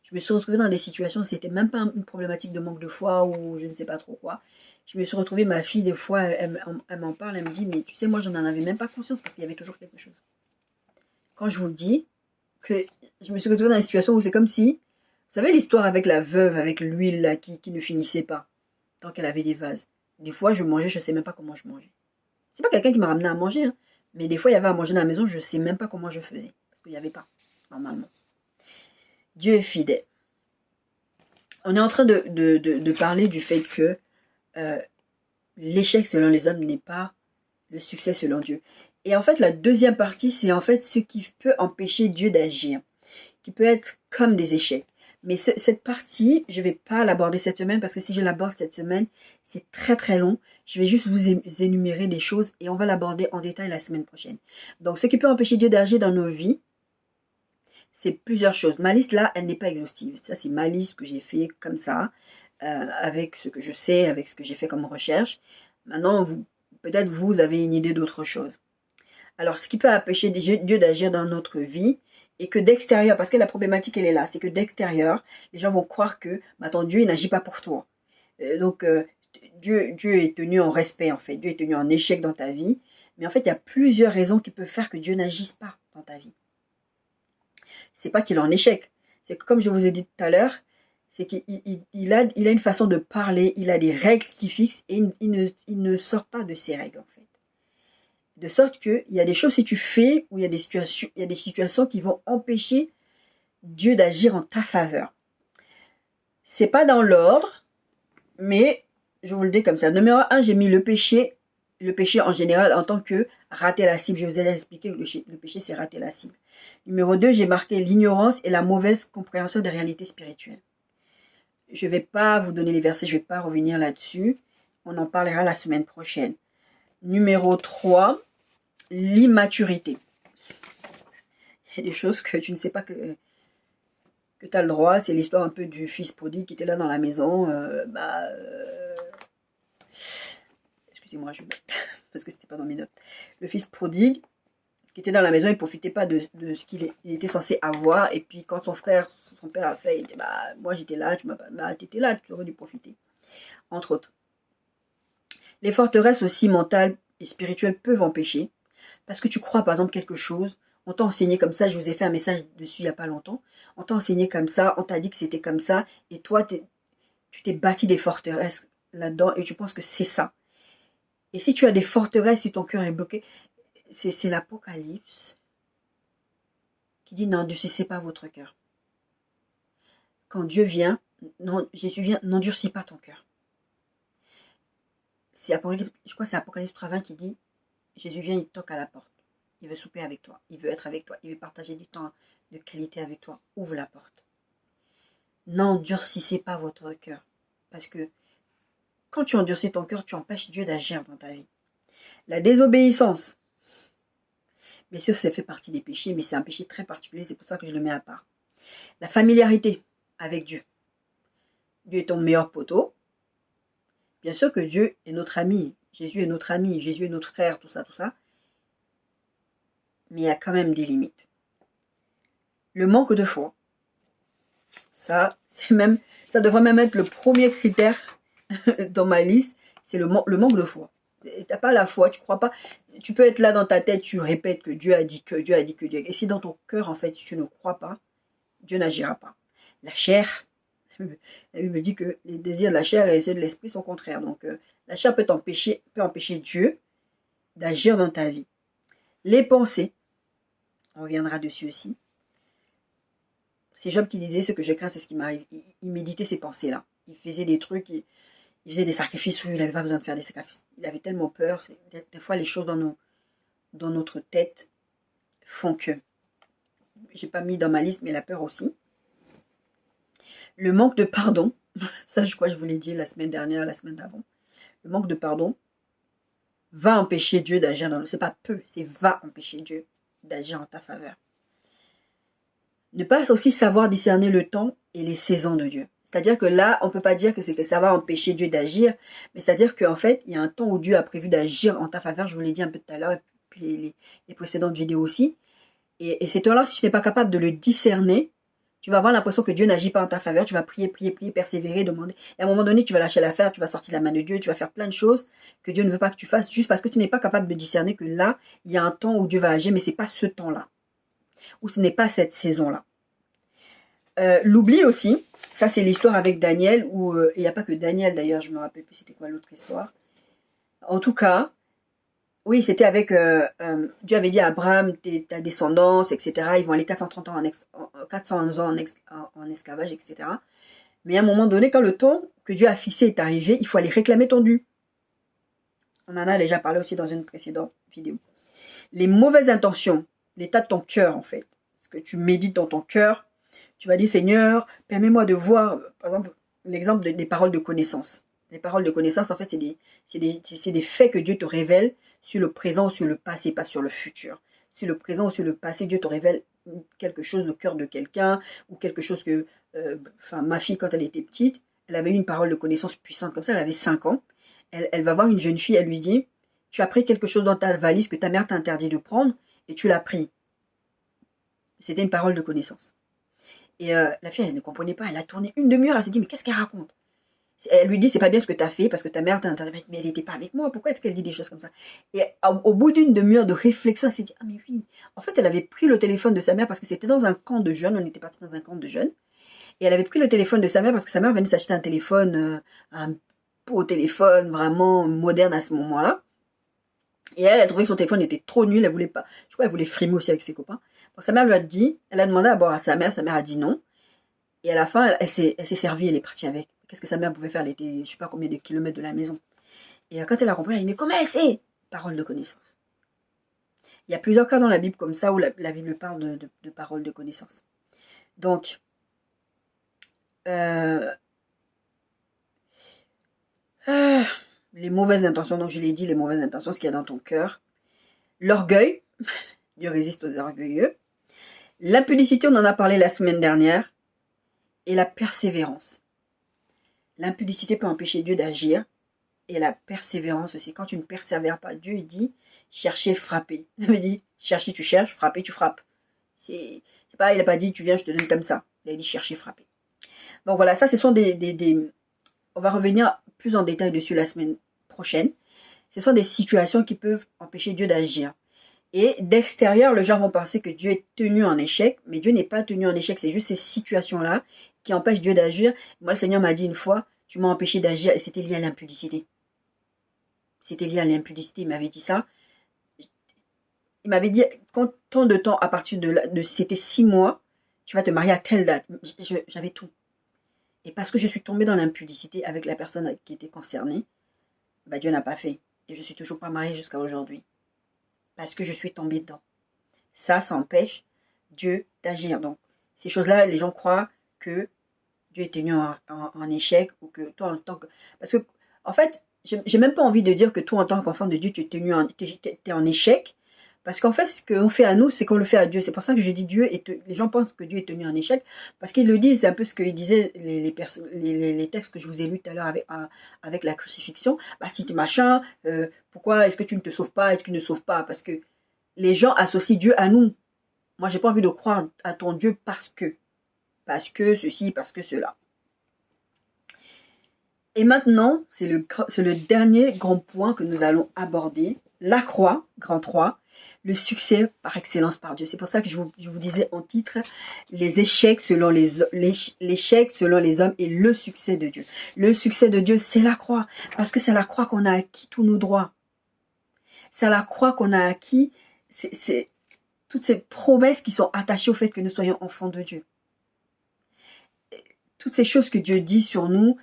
je me suis retrouvée dans des situations où c'était même pas une problématique de manque de foi ou je ne sais pas trop quoi. Je me suis retrouvée, ma fille, des fois, elle m'en parle, elle me dit, mais tu sais, moi, je n'en avais même pas conscience parce qu'il y avait toujours quelque chose. Quand je vous dis que je me suis retrouvée dans une situation où c'est comme si, vous savez l'histoire avec la veuve, avec l'huile là, qui ne finissait pas, tant qu'elle avait des vases. Des fois, je mangeais, je ne sais même pas comment je mangeais. C'est pas quelqu'un qui m'a ramené à manger, hein, mais des fois, il y avait à manger dans la maison, je ne sais même pas comment je faisais, parce qu'il n'y avait pas, normalement. Dieu est fidèle. On est en train de parler du fait que l'échec selon les hommes n'est pas le succès selon Dieu. Et en fait, la deuxième partie, c'est en fait ce qui peut empêcher Dieu d'agir, qui peut être comme des échecs. Mais cette partie, je ne vais pas l'aborder cette semaine parce que si je l'aborde cette semaine, c'est très très long. Je vais juste vous énumérer des choses et on va l'aborder en détail la semaine prochaine. Donc, ce qui peut empêcher Dieu d'agir dans nos vies, c'est plusieurs choses. Ma liste là, elle n'est pas exhaustive. Ça, c'est ma liste que j'ai fait comme ça, avec ce que je sais, avec ce que j'ai fait comme recherche. Maintenant, peut-être vous avez une idée d'autre chose. Alors, ce qui peut empêcher Dieu d'agir dans notre vie, et que d'extérieur, parce que la problématique, elle est là, c'est que d'extérieur, les gens vont croire que ton Dieu, il n'agit pas pour toi. Donc, Dieu est tenu en respect, en fait. Dieu est tenu en échec dans ta vie. Mais en fait, il y a plusieurs raisons qui peuvent faire que Dieu n'agisse pas dans ta vie. C'est pas qu'il est en échec. C'est que, comme je vous ai dit tout à l'heure, C'est qu'il a une façon de parler, il a des règles qui fixent et il ne sort pas de ces règles en fait. De sorte qu'il y a des choses si tu fais ou il y a des situations qui vont empêcher Dieu d'agir en ta faveur. C'est pas dans l'ordre, mais je vous le dis comme ça. Numéro 1, j'ai mis le péché en général en tant que rater la cible. Je vous ai expliqué que le péché c'est rater la cible. Numéro 2, j'ai marqué l'ignorance et la mauvaise compréhension des réalités spirituelles. Je ne vais pas vous donner les versets, je ne vais pas revenir là-dessus. On en parlera la semaine prochaine. Numéro 3, l'immaturité. Il y a des choses que tu ne sais pas que tu as le droit. C'est l'histoire un peu du fils prodigue qui était là dans la maison. Excusez-moi, je parce que c'était pas dans mes notes. Le fils prodigue qui était dans la maison, il ne profitait pas de ce qu'il était censé avoir. Et puis quand son père a fait, il dit moi j'étais là, tu étais là, tu aurais dû profiter. Entre autres. Les forteresses aussi mentales et spirituelles peuvent empêcher. Parce que tu crois par exemple quelque chose, on t'a enseigné comme ça, je vous ai fait un message dessus il n'y a pas longtemps, on t'a enseigné comme ça, on t'a dit que c'était comme ça, et toi tu t'es bâti des forteresses là-dedans et tu penses que c'est ça. Et si tu as des forteresses, si ton cœur est bloqué, c'est l'Apocalypse qui dit non, ne cessez pas votre cœur. Quand Dieu vient, Jésus vient, n'endurcis pas ton cœur. Je crois que c'est Apocalypse 3:20 qui dit Jésus vient, il toque à la porte. Il veut souper avec toi. Il veut être avec toi. Il veut partager du temps de qualité avec toi. Ouvre la porte. N'endurcissez pas votre cœur. Parce que quand tu endurcis ton cœur, tu empêches Dieu d'agir dans ta vie. La désobéissance. Bien sûr, ça fait partie des péchés, mais c'est un péché très particulier. C'est pour ça que je le mets à part. La familiarité avec Dieu. Dieu est ton meilleur poteau. Bien sûr que Dieu est notre ami. Jésus est notre ami. Jésus est notre frère. Tout ça, tout ça. Mais il y a quand même des limites. Le manque de foi. Ça devrait même être le premier critère dans ma liste. C'est le manque de foi. Tu n'as pas la foi, tu crois pas. Tu peux être là dans ta tête, tu répètes que Dieu a dit que Dieu a dit que Dieu a dit. Et si dans ton cœur, en fait, tu ne crois pas, Dieu n'agira pas. La chair, la Bible dit que les désirs de la chair et ceux de l'esprit sont contraires. Donc, la chair peut empêcher Dieu d'agir dans ta vie. Les pensées, on reviendra dessus aussi. C'est Job qui disait, ce que je crains, c'est ce qui m'arrive. Il méditait ces pensées-là. Il faisait des trucs, il faisait des sacrifices où il n'avait pas besoin de faire des sacrifices. Il avait tellement peur. Des fois, les choses dans notre tête font que. J'ai pas mis dans ma liste, mais la peur aussi. Le manque de pardon. Ça, je crois que je vous l'ai dit la semaine dernière, la semaine d'avant. Le manque de pardon va empêcher Dieu d'agir dans nous. C'est pas peu, c'est va empêcher Dieu d'agir en ta faveur. Ne pas aussi savoir discerner le temps et les saisons de Dieu. C'est-à-dire que là, on ne peut pas dire que c'est que ça va empêcher Dieu d'agir, mais c'est-à-dire qu'en fait, il y a un temps où Dieu a prévu d'agir en ta faveur, je vous l'ai dit un peu tout à l'heure, et puis les précédentes vidéos aussi. Et ces temps-là, si tu n'es pas capable de le discerner, tu vas avoir l'impression que Dieu n'agit pas en ta faveur, tu vas prier, persévérer, demander. Et à un moment donné, tu vas lâcher l'affaire, tu vas sortir la main de Dieu, tu vas faire plein de choses que Dieu ne veut pas que tu fasses, juste parce que tu n'es pas capable de discerner que là, il y a un temps où Dieu va agir, mais ce n'est pas ce temps-là. Ou ce n'est pas cette saison-là. L'oubli aussi, ça c'est l'histoire avec Daniel, où il n'y a pas que Daniel d'ailleurs, je me rappelle plus c'était quoi l'autre histoire. En tout cas, oui, c'était avec, Dieu avait dit à Abraham, ta descendance, etc., ils vont aller 430 ans 400 ans en esclavage, etc. Mais à un moment donné, quand le temps que Dieu a fixé est arrivé, il faut aller réclamer ton dû. On en a déjà parlé aussi dans une précédente vidéo. Les mauvaises intentions, l'état de ton cœur en fait, ce que tu médites dans ton cœur, tu vas dire, Seigneur, permets-moi de voir, par exemple, l'exemple des paroles de connaissance. Les paroles de connaissance, en fait, c'est des faits que Dieu te révèle sur le présent ou sur le passé, pas sur le futur. Sur le présent ou sur le passé, Dieu te révèle quelque chose, le cœur de quelqu'un, ou quelque chose que... ma fille, quand elle était petite, elle avait eu une parole de connaissance puissante comme ça, elle avait 5 ans. Elle va voir une jeune fille, elle lui dit, tu as pris quelque chose dans ta valise que ta mère t'a interdit de prendre, et tu l'as pris. C'était une parole de connaissance. Et la fille, elle ne comprenait pas. Elle a tourné une demi-heure. Elle s'est dit, mais qu'est-ce qu'elle raconte? Elle lui dit, c'est pas bien ce que tu as fait parce que ta mère t'a interdit. Mais elle n'était pas avec moi. Pourquoi est-ce qu'elle dit des choses comme ça? Et au bout d'une demi-heure de réflexion, elle s'est dit, ah mais oui. En fait, elle avait pris le téléphone de sa mère parce que c'était dans un camp de jeunes. On était parti dans un camp de jeunes. Et elle avait pris le téléphone de sa mère parce que sa mère venait s'acheter un téléphone, un beau téléphone vraiment moderne à ce moment-là. Et elle a trouvé que son téléphone était trop nul, elle voulait pas. Je crois qu'elle voulait frimer aussi avec ses copains. Donc sa mère lui a dit, elle a demandé à boire à sa mère a dit non. Et à la fin, elle s'est servie, elle est partie avec. Qu'est-ce que sa mère pouvait faire? Elle était, je sais pas combien de kilomètres de la maison. Et quand elle a compris, elle a dit, mais comment elle sait? Parole de connaissance. Il y a plusieurs cas dans la Bible comme ça où la Bible parle de paroles de connaissance. Donc, les mauvaises intentions, donc je l'ai dit, les mauvaises intentions, ce qu'il y a dans ton cœur. L'orgueil, Dieu résiste aux orgueilleux. L'impudicité, on en a parlé la semaine dernière. Et la persévérance. L'impudicité peut empêcher Dieu d'agir. Et la persévérance aussi. Quand tu ne persévères pas, Dieu il dit chercher, frapper. Il veut dire chercher, tu cherches, frapper, tu frappes. C'est pas, il n'a pas dit tu viens, je te donne comme ça. Il a dit chercher, frapper. Donc voilà, ça ce sont on va revenir plus en détail dessus la semaine prochaine. Ce sont des situations qui peuvent empêcher Dieu d'agir. Et d'extérieur, les gens vont penser que Dieu est tenu en échec, mais Dieu n'est pas tenu en échec, c'est juste ces situations-là qui empêchent Dieu d'agir. Moi, le Seigneur m'a dit une fois, tu m'as empêché d'agir et c'était lié à l'impudicité. C'était lié à l'impudicité, il m'avait dit ça. Il m'avait dit, tant de temps, à partir de c'était 6 mois, tu vas te marier à telle date. J'avais tout. Et parce que je suis tombée dans l'impudicité avec la personne qui était concernée, bah Dieu n'a pas fait. Et je ne suis toujours pas mariée jusqu'à aujourd'hui. Parce que je suis tombée dedans. Ça empêche Dieu d'agir. Donc, ces choses-là, les gens croient que Dieu est tenu en échec ou que toi, en tant que... Parce que, en fait, j'ai même pas envie de dire que toi, en tant qu'enfant de Dieu, tu es tenu t'es en échec. Parce qu'en fait, ce qu'on fait à nous, c'est qu'on le fait à Dieu. C'est pour ça que je dis Dieu, les gens pensent que Dieu est tenu en échec. Parce qu'ils le disent, c'est un peu ce qu'ils disaient, les textes que je vous ai lus tout à l'heure avec la crucifixion. Bah, si tu es machin, pourquoi est-ce que tu ne te sauves pas et que tu ne sauves pas? Parce que les gens associent Dieu à nous. Moi, j'ai pas envie de croire à ton Dieu parce que ceci, parce que cela. Et maintenant, c'est le dernier grand point que nous allons aborder. La croix, grand 3, le succès par excellence par Dieu. C'est pour ça que je vous disais en titre, les échecs selon l'échec selon les hommes et le succès de Dieu. Le succès de Dieu, c'est la croix. Parce que c'est la croix qu'on a acquis tous nos droits. C'est la croix qu'on a acquis, c'est toutes ces promesses qui sont attachées au fait que nous soyons enfants de Dieu. Toutes ces choses que Dieu dit sur nous,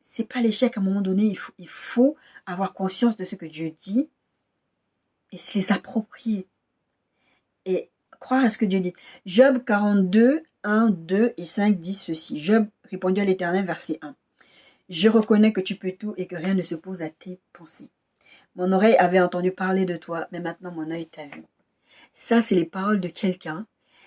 c'est pas l'échec à un moment donné. Il faut avoir conscience de ce que Dieu dit et se les approprier. Et croire à ce que Dieu dit. Job 42, 1, 2 et 5 dit ceci. Job répondit à l'Éternel, verset 1. Je reconnais que tu peux tout et que rien ne s'oppose à tes pensées. Mon oreille avait entendu parler de toi, mais maintenant mon œil t'a vu. Ça, c'est les paroles de quelqu'un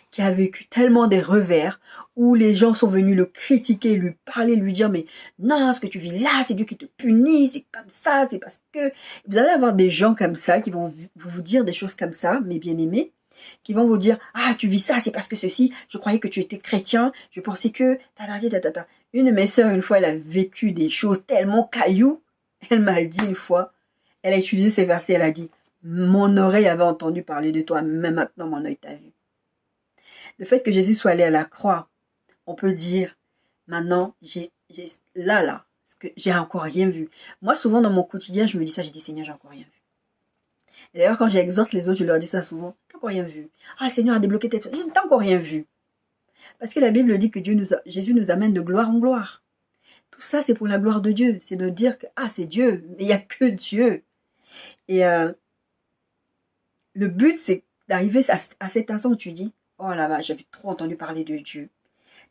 qui a vécu tellement des revers où les gens sont venus le critiquer, lui parler, lui dire mais non, ce que tu vis là, c'est Dieu qui te punit, c'est comme ça, c'est parce que... Vous allez avoir des gens comme ça qui vont vous dire des choses comme ça, mes bien-aimés, qui vont vous dire ah, tu vis ça, c'est parce que ceci, je croyais que tu étais chrétien, je pensais que... Une de mes sœurs, une fois, elle a vécu des choses tellement cailloux, elle m'a dit une fois, elle a utilisé ces versets, elle a dit mon oreille avait entendu parler de toi, mais maintenant mon œil t'a vu. Le fait que Jésus soit allé à la croix, on peut dire, maintenant, j'ai encore rien vu. Moi, souvent, dans mon quotidien, je me dis ça, j'ai dit, Seigneur, j'ai encore rien vu. Et d'ailleurs, quand j'exhorte les autres, je leur dis ça souvent, t'as encore rien vu. Ah, le Seigneur a débloqué tes choses, t'as encore rien vu. Parce que la Bible dit que Jésus nous amène de gloire en gloire. Tout ça, c'est pour la gloire de Dieu. C'est de dire que, ah, c'est Dieu, mais il n'y a que Dieu. Et le but, c'est d'arriver à cet instant où tu dis, oh là là, j'avais trop entendu parler de Dieu.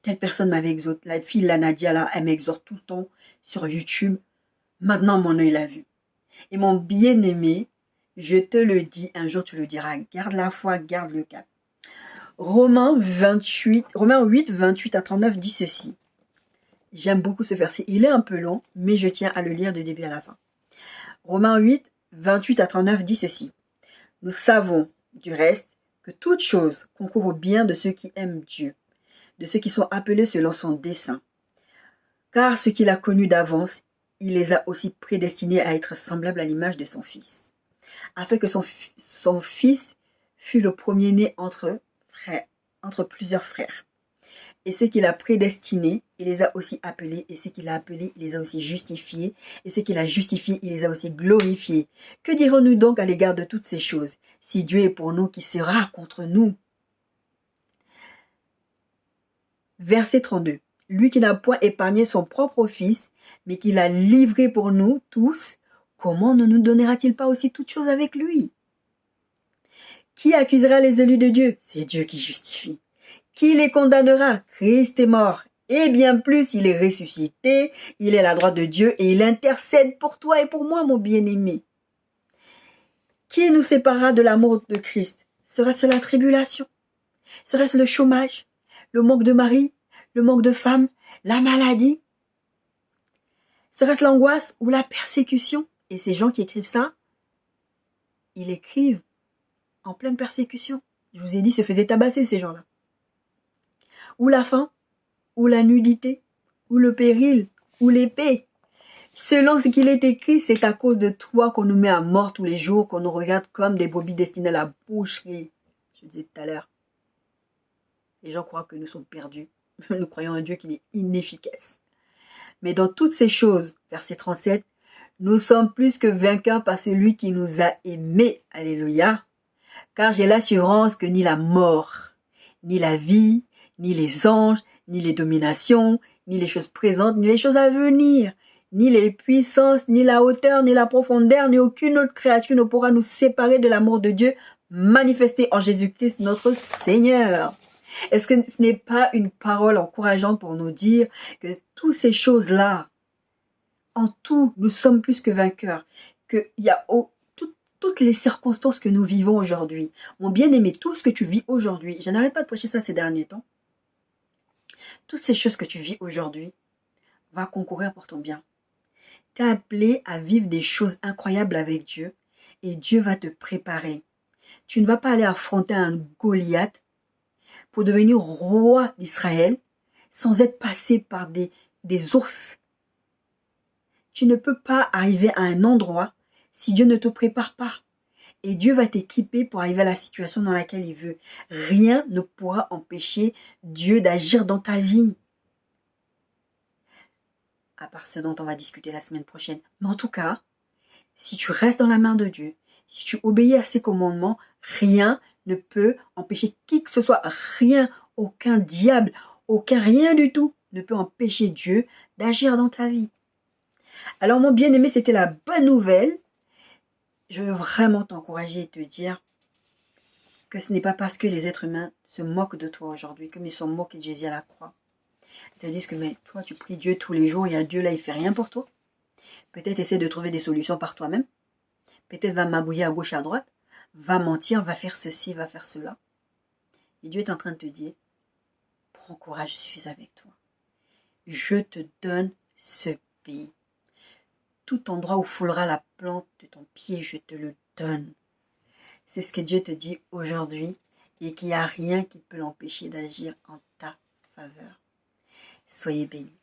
Telle personne m'avait exhorté. La fille, la Nadia, là, elle m'exhorte tout le temps sur YouTube. Maintenant, mon œil l'a vu. Et mon bien-aimé, je te le dis, un jour tu le diras, garde la foi, garde le cap. Romains 8, 28 à 39 dit ceci. J'aime beaucoup ce verset. Il est un peu long, mais je tiens à le lire du début à la fin. Romains 8, 28 à 39 dit ceci. Nous savons, du reste, que toute chose concourt au bien de ceux qui aiment Dieu, de ceux qui sont appelés selon son dessein. Car ceux qu'il a connus d'avance, il les a aussi prédestinés à être semblables à l'image de son Fils, afin que son Fils fût le premier-né entre frères. entre plusieurs frères. Et ceux qu'il a prédestinés, il les a aussi appelés. Et ceux qu'il a appelés, il les a aussi justifiés. Et ceux qu'il a justifiés, il les a aussi glorifiés. Que dirons-nous donc à l'égard de toutes ces choses? Si Dieu est pour nous, qui sera contre nous? Verset 32. Lui qui n'a point épargné son propre fils, mais qui l'a livré pour nous tous, comment ne nous donnera-t-il pas aussi toutes choses avec lui? Qui accusera les élus de Dieu? C'est Dieu qui justifie. Qui les condamnera? Christ est mort. Et bien plus, il est ressuscité, il est à la droite de Dieu et il intercède pour toi et pour moi, mon bien-aimé. Qui nous séparera de l'amour de Christ? Serait-ce la tribulation? Serait-ce le chômage? Le manque de mari? Le manque de femme? La maladie? Serait-ce l'angoisse ou la persécution? Et ces gens qui écrivent ça, ils écrivent en pleine persécution. Je vous ai dit, se faisaient tabasser ces gens-là. Ou la faim, ou la nudité, ou le péril, ou l'épée. Selon ce qu'il est écrit, c'est à cause de toi qu'on nous met à mort tous les jours, qu'on nous regarde comme des brebis destinées à la boucherie. Je disais tout à l'heure, les gens croient que nous sommes perdus. Nous croyons un Dieu qui est inefficace. Mais dans toutes ces choses, verset 37, nous sommes plus que vainqueurs par celui qui nous a aimés. Alléluia. Car j'ai l'assurance que ni la mort, ni la vie, ni les anges, ni les dominations, ni les choses présentes, ni les choses à venir, ni les puissances, ni la hauteur, ni la profondeur, ni aucune autre créature ne pourra nous séparer de l'amour de Dieu manifesté en Jésus-Christ notre Seigneur. Est-ce que ce n'est pas une parole encourageante pour nous dire que toutes ces choses-là, en tout, nous sommes plus que vainqueurs, qu'il y a toutes les circonstances que nous vivons aujourd'hui. Mon bien-aimé, tout ce que tu vis aujourd'hui, je n'arrête pas de prêcher ça ces derniers temps, toutes ces choses que tu vis aujourd'hui va concourir pour ton bien. Tu es appelé à vivre des choses incroyables avec Dieu et Dieu va te préparer. Tu ne vas pas aller affronter un Goliath pour devenir roi d'Israël sans être passé par des ours. Tu ne peux pas arriver à un endroit si Dieu ne te prépare pas. Et Dieu va t'équiper pour arriver à la situation dans laquelle il veut. Rien ne pourra empêcher Dieu d'agir dans ta vie. À part ce dont on va discuter la semaine prochaine. Mais en tout cas, si tu restes dans la main de Dieu, si tu obéis à ses commandements, rien ne peut empêcher qui que ce soit, rien, aucun diable, aucun rien du tout ne peut empêcher Dieu d'agir dans ta vie. Alors mon bien-aimé, c'était la bonne nouvelle. Je veux vraiment t'encourager et te dire que ce n'est pas parce que les êtres humains se moquent de toi aujourd'hui, comme ils sont moqués de Jésus à la croix. Ils te disent que mais toi tu pries Dieu tous les jours et à Dieu là il fait rien pour toi. Peut-être essaie de trouver des solutions par toi-même. Peut-être va magouiller à gauche à droite, va mentir, va faire ceci, va faire cela. Et Dieu est en train de te dire, prends courage, je suis avec toi. Je te donne ce pays. Tout endroit où foulera la plante de ton pied, je te le donne. C'est ce que Dieu te dit aujourd'hui et qu'il n'y a rien qui peut l'empêcher d'agir en ta faveur. Soyez bénis.